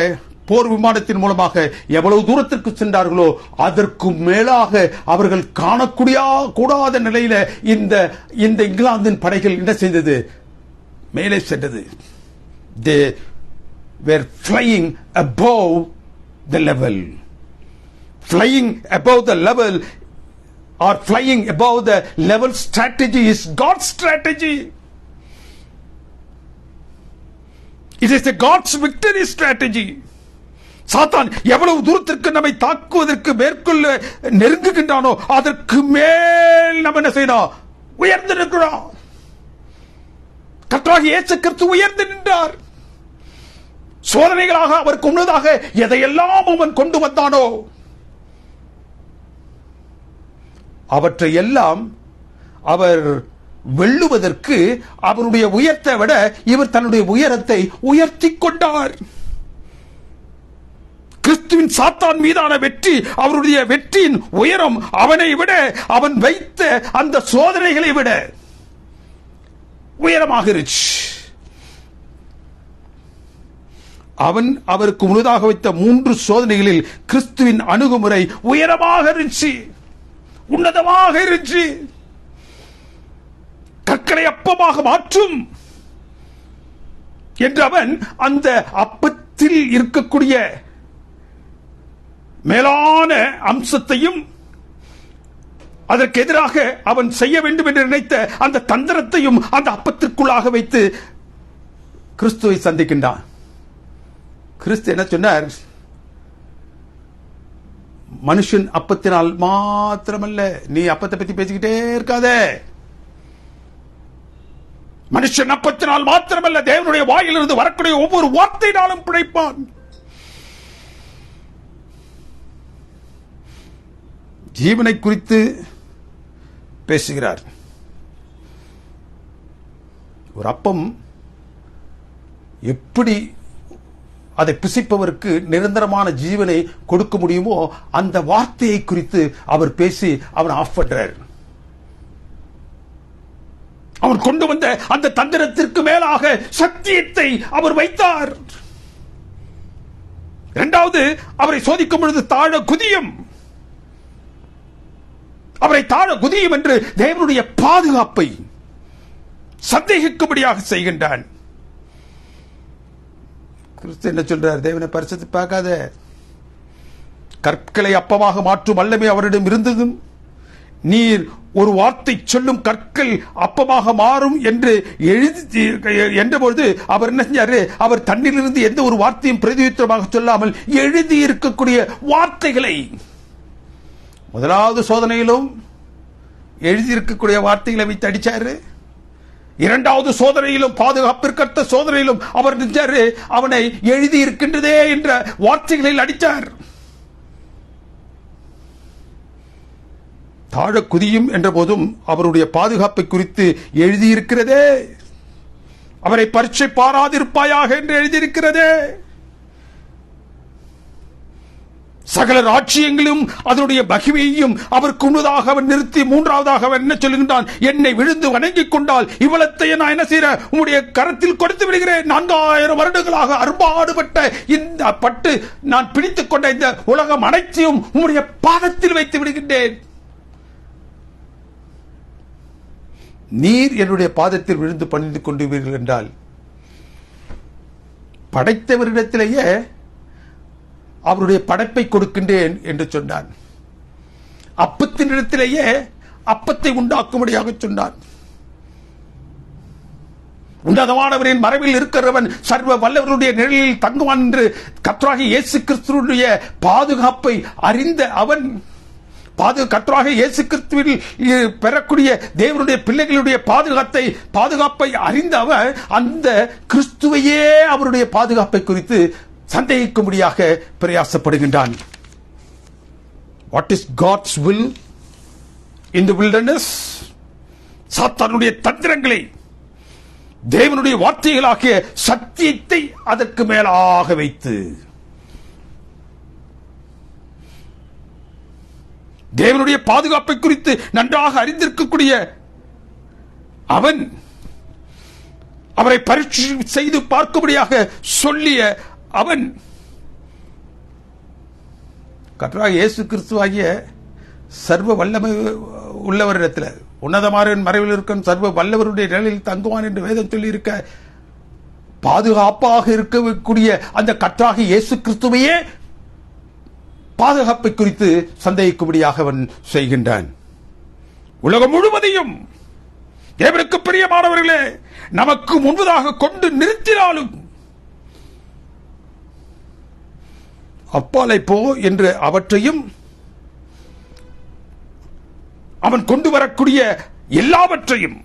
போர் விமானத்தின் மூலமாக எவ்வளவு தூரத்திற்கு சென்றார்களோ அதற்கு மேலாக அவர்கள் காணக்கூடாத நிலையில இந்த இங்கிலாந்தின் படைகள் என்ன செய்தது? மேலே சென்றது. They were flying above the level. Flying above the level or flying above the level strategy is God's strategy. It is a God's victory strategy. சாத்தான் எவ்வளவு தூரத்திற்கு நம்மை தாக்குவதற்கு மேற்கொள்ள நெருங்குகின்றானோ அதற்கு மேல் நம்ம என்ன செய்யணும்? உயர்ந்து நிற்கிறோம். கர்த்தராகிய இயேசு கிறிஸ்து உயர்ந்து நின்றார். சோதனைகளாக அவருக்கு முன்னதாக எதையெல்லாம் அவன் கொண்டு வந்தானோ அவற்றை எல்லாம் அவர் வெல்லுவதற்கு அவருடைய உயரத்தை விட இவர் தன்னுடைய உயரத்தை உயர்த்தி கொண்டார். கிறிஸ்துவின் சாத்தான் மீதான வெற்றி, அவருடைய வெற்றியின் உயரம் அவனை விட, அவன் வைத்த அந்த சோதனைகளை விட உயரமாக இருச்சு. அவன் அவருக்கு முன்னதாக வைத்த 3 சோதனைகளில் கிறிஸ்துவின் அணுகுமுறை உயரமாக இருந்துச்சு, உன்னதமாக இருந்துச்சு. கற்களை அப்பமாக மாற்றும் என்று அவன் அந்த அப்பத்தில் இருக்கக்கூடிய மேலான அம்சத்தையும் அதற்கு எதிராக அவன் செய்ய வேண்டும் என்று நினைத்த அந்த தந்திரத்தையும் அந்த அப்பத்திற்குள்ளாக வைத்து கிறிஸ்துவை சந்திக்கின்றான். கிறிஸ்து என்ன சொன்னார்? மனுஷன் அப்பத்தினால் மாத்திரமல்ல. நீ அப்பத்தை பத்தி பேசிக்கிட்டே இருக்காத. மனுஷன் அப்பத்தினால் மாத்திரமல்ல, தேவனுடைய வாயிலிருந்து வரக்கூடிய ஒவ்வொரு வார்த்தையினாலும் பிழைப்பான். ஜீவனை குறித்து பேசுகிறார். ஒரு அப்பம் எப்படி அதை புசிப்பவருக்கு நிரந்தரமான ஜீவனை கொடுக்க முடியுமோ அந்த வார்த்தையை குறித்து அவர் பேசி அவன் ஆஃப் பண்றார். அவர் கொண்டு வந்த அந்த தந்திரத்திற்கு மேலாக சத்தியத்தை அவர் வைத்தார். இரண்டாவது, அவரை சோதிக்கும் பொழுது தாழ குதியும். அவரை தாழ குதியும் என்று தேவனுடைய பாதுகாப்பை சந்தேகிக்கும்படியாக செய்கின்றான். கிறிஸ்து என்ன சொல்றார்? தேவனை பரிசுத்து பார்க்காத, கற்களை அப்பமாக மாற்றும் வல்லமை அவரிடம் இருந்ததும், நீர் ஒரு வார்த்தை சொல்லும் கற்கள் அப்பமாக மாறும் என்று என்றபொழுது அவர் என்ன செஞ்சாரு? அவர் தன்னிலிருந்து எந்த ஒரு வார்த்தையும் பிரதியுத்தரமாக சொல்லாமல் எழுதி இருக்கக்கூடிய வார்த்தைகளை, முதலாவது சோதனையிலும் எழுதியிருக்கக்கூடிய வார்த்தைகளை வைத்து அடிச்சாரு. இரண்டாவது சோதனையிலும், பாதுகாப்பிற்கற்ற சோதனையிலும் அவர் நினைச்சாரு, அவனை எழுதி இருக்கின்றதே என்ற வார்த்தைகளில் அடித்தார். தாழ குதியும் என்ற போதும் அவருடைய பாதுகாப்பை குறித்து எழுதியிருக்கிறதே, அவரை பரீட்சை பாராதிருப்பாயாக என்று எழுதியிருக்கிறதே. சகல ராட்சியங்களும் அதனுடைய மகிமையையும் அவருக்கு முன்னதாக அவன் நிறுத்தி, மூன்றாவதாக அவன் என்ன சொல்லுகின்றான்? என்னை விழுந்து வணங்கிக் கொண்டால் இவ்வளத்தை நான் என்ன செய்ய உம்முடைய கரத்தில் கொடுத்து விடுகிறேன். 4000 வருடங்களாக அரும்பாடுபட்ட இந்த பட்டு நான் பிடித்துக் கொண்ட இந்த உலகம் அனைத்தையும் உம்முடைய பாதத்தில் வைத்து விடுகின்றேன். நீர் என்னுடைய பாதத்தில் விழுந்து பணிந்து கொண்டுவீர்கள் என்றால், படைத்தவரிடத்திலேயே அவருடைய படைப்பை கொடுக்கின்றேன் என்று சொன்னான். அப்பத்தினிடத்திலேயே அப்பத்தை உண்டாக்கும்படியாக சொன்னான். உன்னதமானவரின் மறைவில் இருக்கிறவன் சர்வ வல்லவருடைய நிழலில் தங்குவான் என்று கர்த்தராகிய இயேசு கிறிஸ்துவினுடைய பாதுகாப்பை அறிந்த அவன், கர்த்தராகிய இயேசு கிறிஸ்துவில் பெறக்கூடிய தேவனுடைய பிள்ளைகளுடைய பாதுகாப்பை அறிந்த அவர் அந்த கிறிஸ்துவையே அவருடைய பாதுகாப்பை குறித்து சந்தேகிக்கும்படியாக பிரயாசப்படுகின்றான். What is God's will in the wilderness? சாத்தானுடைய தந்திரங்களை தேவனுடைய வார்த்தைகளாகிய சத்தியத்தை அதற்கு மேலாக வைத்து, தேவனுடைய பாதுகாப்பை குறித்து நன்றாக அறிந்திருக்கக்கூடிய அவன் அவரை பரீட்சை செய்து பார்க்கும்படியாக சொல்லிய அவன், கர்த்தராகிய இயேசு கிறிஸ்துவாகிய சர்வ வல்லமை உள்ளவரிடத்தில், உன்னதமான மறைவில் இருக்கும் சர்வ வல்லவருடைய நிழலில் தங்குவான் என்று வேதம் சொல்லி இருக்க, பாதுகாப்பாக இருக்கக்கூடிய அந்த கர்த்தராகிய இயேசு கிறிஸ்துவையே பாதுகாப்பை குறித்து சந்தேகிக்கும்படியாக அவன் செய்கின்றான். உலகம் முழுவதையும் தேவனுக்கு பிரியமானவர்களே நமக்கு முன்பதாக கொண்டு நிறுத்தினாலும் அப்பாலை போ என்று அவற்றையும், அவன் கொண்டு வரக்கூடிய எல்லாவற்றையும்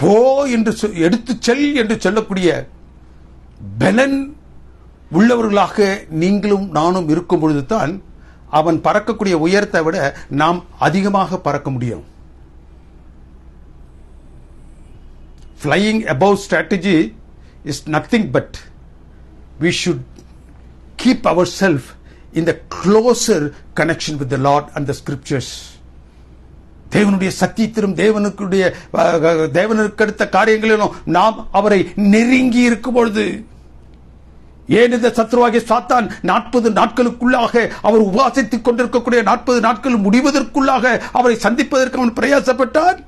போ என்று எடுத்து செல் என்று சொல்லக்கூடிய பலன் உள்ளவர்களாக நீங்களும் நானும் இருக்கும் பொழுதுதான் அவன் பறக்கக்கூடிய உயரத்தை விட நாம் அதிகமாக பறக்க முடியும். Flying above strategy is nothing but we should keep ourselves in the closer connection with the Lord and the scriptures. தேவனுடைய சத்தியத்திலும் தேவனுக்கு அடுத்த காரியங்களிலும் நாம் அவரை நெருங்கி இருக்கும் பொழுது, ஏன் இந்த சத்ருவாகிய சாத்தான் 40 நாட்களுக்குள்ளாக அவர் உபாசித்துக் கொண்டிருக்கக்கூடிய 40 நாட்கள் முடிவதற்குள்ளாக அவரை சந்திப்பதற்கு அவன் பிரயாசப்பட்டார்.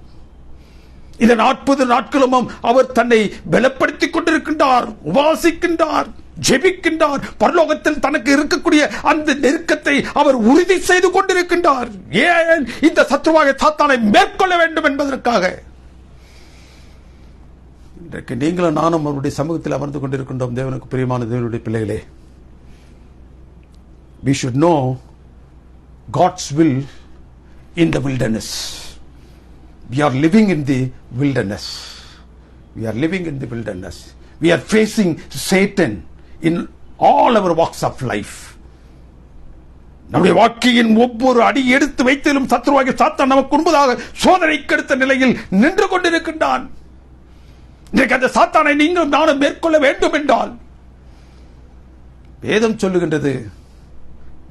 இந்த 40 நாட்களும் அவர் தன்னை பலப்படுத்திக் கொண்டிருக்கின்றார், உபாசிக்கின்றார், ஜெபிக்கின்றார், பரலோகத்தில் தனக்கு இருக்கக்கூடிய அந்த நெருக்கத்தை அவர் உறுதி செய்து கொண்டிருக்கின்றார். ஏன் இந்த சத்ருவாகிய சாத்தானை மேற்கொள்ள வேண்டும் என்பதற்காக. இன்றைக்கு நீங்களும் நானும் அவருடைய சமூகத்தில் அமர்ந்து கொண்டிருக்கின்றோம். தேவனுக்கு பிரியமான தேவனுடைய பிள்ளைகளே, we should know God's will in the wilderness. We are living in the wilderness. We are living in the wilderness. We are facing Satan in all our walks of life. நம்முடைய வாழ்க்கையின் ஒவ்வொரு அடி எடுத்து வைத்திலும் சத்ருவாகிய சாத்தான் நமக்கு முன்பதாக சோதனைக்கு எடுத்த நிலையில் நின்று கொண்டிருக்கின்றான். இன்றைக்கு அந்த சாத்தானை நீங்கள் நானும் மேற்கொள்ள வேண்டும் என்றால் வேதம் சொல்லுகின்றது,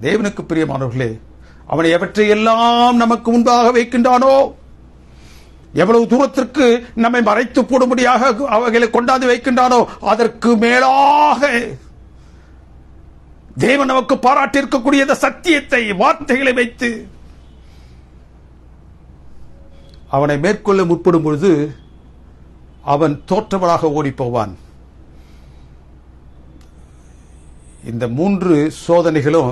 தேவனுக்கு பிரியமானவர்களே, அவனை எவற்றையெல்லாம் நமக்கு முன்பாக வைக்கின்றானோ, எவ்வளவு தூரத்திற்கு நம்மை மறைத்து போடும்படியாக அவைகளை கொண்டாந்து வைக்கின்றானோ, அதற்கு மேலாக தேவன் நமக்கு பாராட்டி இருக்கக்கூடிய இந்த சத்தியத்தை, வார்த்தைகளை வைத்து அவனை மேற்கொள்ள முற்படும் பொழுது அவன் தோற்றவனாக ஓடி போவான். இந்த 3 சோதனைகளும்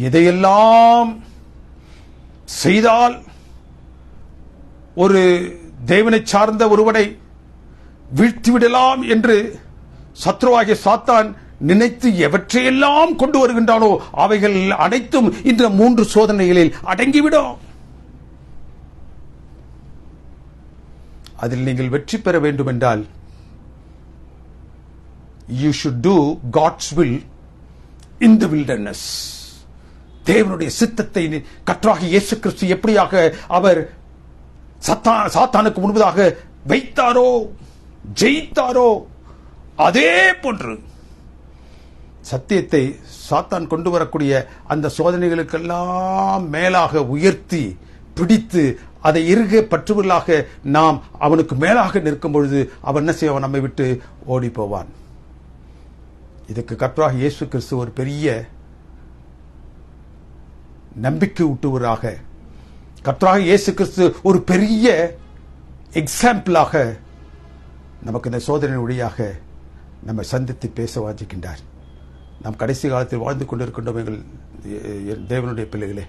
எதையெல்லாம் செய்தால் ஒரு தேவனை சார்ந்த ஒருவனை வீழ்த்திவிடலாம் என்று சத்ருவாகிய சாத்தான் நினைத்து எவற்றையெல்லாம் கொண்டு வருகின்றானோ அவைகள் அனைத்தும் இந்த 3 சோதனைகளில் அடங்கிவிடும். அதில் நீங்கள் வெற்றி பெற வேண்டும் என்றால் you should do God's will in the wilderness. தேவனுடைய சித்தத்தை கர்த்தராகிய இயேசு கிறிஸ்து எப்படியாக அவர் சாத்தானுக்கு முன்பதாக வைத்தாரோ, ஜெயித்தாரோ, அதே போன்று சத்தியத்தை சாத்தான் கொண்டு வரக்கூடிய அந்த சோதனைகளுக்கெல்லாம் மேலாக உயர்த்தி பிடித்து அதை இறுக பற்றுவர்களாக நாம் அவனுக்கு மேலாக நிற்கும் பொழுது அவன் என்ன செய்வான்? நம்மை விட்டு ஓடி போவான். இதுக்கு கர்த்தராகிய இயேசு கிறிஸ்து ஒரு பெரிய நம்பிக்கை ஊட்டுவராக, கர்த்தராகிய இயேசு கிறிஸ்து ஒரு பெரிய எக்ஸாம்பிளாக நமக்கு இந்த சோதனை வழியாக நம்மை சந்தித்து பேச வாஞ்சிக்கின்றார். நாம் கடைசி காலத்தில் வாழ்ந்து கொண்டிருக்கின்றோம் எங்கள் தேவனுடைய பிள்ளைகளே.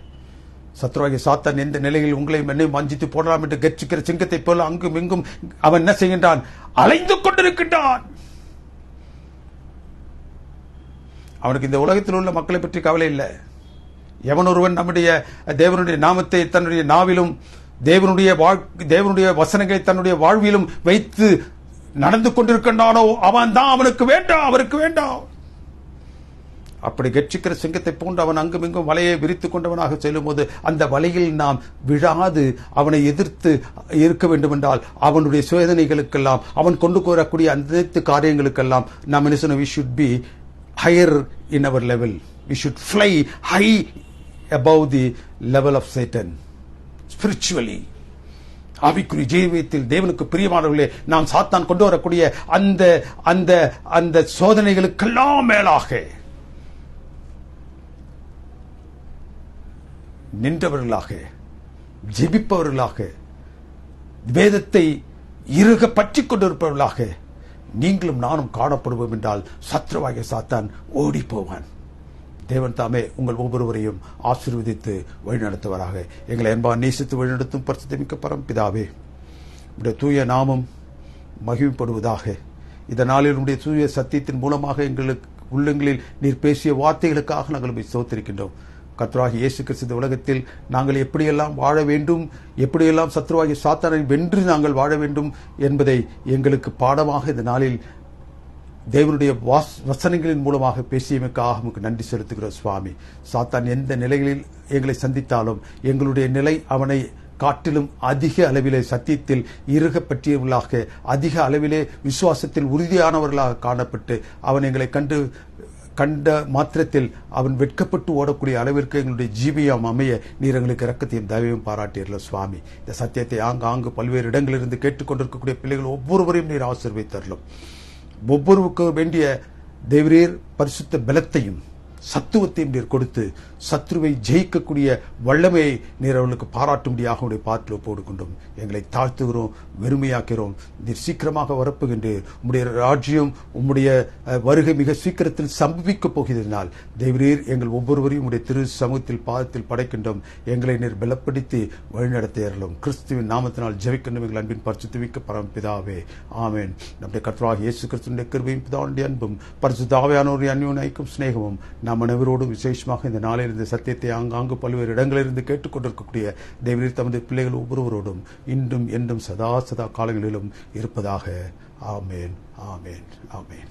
சத்ருவாகிய சாத்தான் எந்த நிலையில் உங்களையும் என்னையும் வஞ்சித்து போடலாம் என்று கர்ஜிக்கிற சிங்கத்தை போல அங்கும் இங்கும் அவன் என்ன செய்கின்றான்? அலைந்து கொண்டிருக்கின்றான். அவனுக்கு இந்த உலகத்தில் உள்ள மக்களை பற்றி கவலை இல்லை. எவன் ஒருவன் நம்முடைய தேவனுடைய நாமத்தை தன்னுடைய நாவிலும் தேவனுடைய வசனங்களை தன்னுடைய வாழ்விலும் வைத்து நடந்து கொண்டிருக்கின்றானோ அவன் தான் அவனுக்கு வேண்டாம், அவருக்கு வேண்டாம். அப்படி கட்சிக்கிற சிங்கத்தை போன்று அவன் அங்கும் இங்கும் வலையை விரித்துக் கொண்டவனாக செல்லும் போது அந்த வலையில் நாம் விழாது அவனை எதிர்த்து இருக்க வேண்டும் என்றால் அவனுடைய சோதனைகளுக்கெல்லாம் அவன் கொண்டு வரக்கூடிய அனைத்து காரியங்களுக்கெல்லாம் நாம் என்ன சொன்ன, we should be higher in our level, we should fly high above the level of Satan spiritually. ஆவிக்குரிய ஜீவியத்தில் தேவனுக்கு பிரியமானவர்களே, நாம் சாத்தான் கொண்டு வரக்கூடிய அந்த அந்த அந்த சோதனைகளுக்கெல்லாம் மேலாக நின்றவர்களாக, ஜெபிப்பவர்களாக, வேதத்தை இறுக பற்றிக் கொண்டிருப்பவர்களாக நீங்களும் நானும் காணப்படுவோம் என்றால் சத்ருவாகிய சாத்தான் ஓடி போவான். தேவன் தாமே உங்கள் ஒவ்வொருவரையும் ஆசீர்வதித்து வழிநடத்துவராக. எங்களை அன்பாக நேசித்து வழிநடத்தும் பரிசுத்தமிக்க பரம்பிதாவே, உடைய தூய நாமம் மகிமைப்படுவதாக. இதனாலே உடைய தூய சத்தியத்தின் மூலமாக எங்களுக்கு உள்ளங்களில் நீர் பேசிய வார்த்தைகளுக்காக நாங்கள் ஸ்தோத்திரிக்கின்றோம். கர்த்தராகிய இயேசு கிறிஸ்து இந்த உலகத்தில் நாங்கள் எப்படியெல்லாம் வாழ வேண்டும், எப்படியெல்லாம் சத்ருவாகிய சாத்தானை வென்று நாங்கள் வாழ வேண்டும் என்பதை எங்களுக்கு பாடமாக இந்த நாளில் தேவனுடைய வசனங்களின் மூலமாக பேசியமைக்காக உங்களுக்கு நன்றி செலுத்துகிறோம் சுவாமி. சாத்தான் எந்த நிலைகளில் எங்களை சந்தித்தாலும் எங்களுடைய நிலை அவனை காட்டிலும் அதிக அளவிலே சத்தியத்தில் இறுக பற்றியவர்களாக, அதிக அளவிலே விசுவாசத்தில் உறுதியானவர்களாக காணப்பட்டு அவன் எங்களை கண்ட மாத்திரத்தில் அவன் வெட்கப்பட்டு ஓடக்கூடிய அளவிற்கு எங்களுடைய ஜீவியம் அமைய நீர் எங்களுக்கு இரக்கத்தையும் தயவையும் பாராட்டியர்கள் சுவாமி. இந்த சத்தியத்தை ஆங்காங்கு பல்வேறு இடங்களிலிருந்து கேட்டுக்கொண்டிருக்கக்கூடிய பிள்ளைகள் ஒவ்வொருவரையும் நீர் ஆசீர்வதித்தருளும். ஒவ்வொருவருக்கு வேண்டிய தேவரீர் பரிசுத்த பலத்தையும் சத்துவத்தையும் நீர் கொடுத்து சத்ருவை ஜெயிக்கக்கூடிய வல்லமையை நீர் அவர்களுக்கு பாராட்டும்படியாக உடைய பாத்திர போடுகின்றோம். எங்களை தாழ்த்துகிறோம், வெறுமையாக்கிறோம். நீர் சீக்கிரமாக வரப்புகின்றீர். உம்முடைய ராஜ்யம், உம்முடைய வருகை மிக சீக்கிரத்தில் சம்பவிக்கப் போகிறதுனால் தேவரீர் எங்கள் ஒவ்வொருவரையும் உடைய திரு சமூகத்தில் பாதத்தில் படைக்கின்றோம். எங்களை நீர் பலப்படுத்தி வழிநடத்தியறலும். கிறிஸ்துவின் நாமத்தினால் ஜெபிக்கின்றோம் எங்கள் அன்பின் பரிசுத்தமிக்க பரம்பிதாவே, ஆமேன். நம்முடைய கர்த்தராகிய இயேசு கிறிஸ்துவின் கிருபையும் பிதாவுடைய அன்பும் பரிசுத்தாவியானவருடைய அந்யோன்ய ஐக்கியம் சிநேகமும் நாம் அனைவரோடும் விசேஷமாக இந்த நாளில் இந்த சத்தியத்தை ஆங்காங்கு பல்வேறு இடங்களிலிருந்து கேட்டுக்கொண்டிருக்கக்கூடிய தேவரீர் தமது பிள்ளைகள் ஒவ்வொருவரோடும் இன்றும் என்றும் சதா காலங்களிலும் இருப்பதாக. ஆமேன், ஆமேன், ஆமேன்.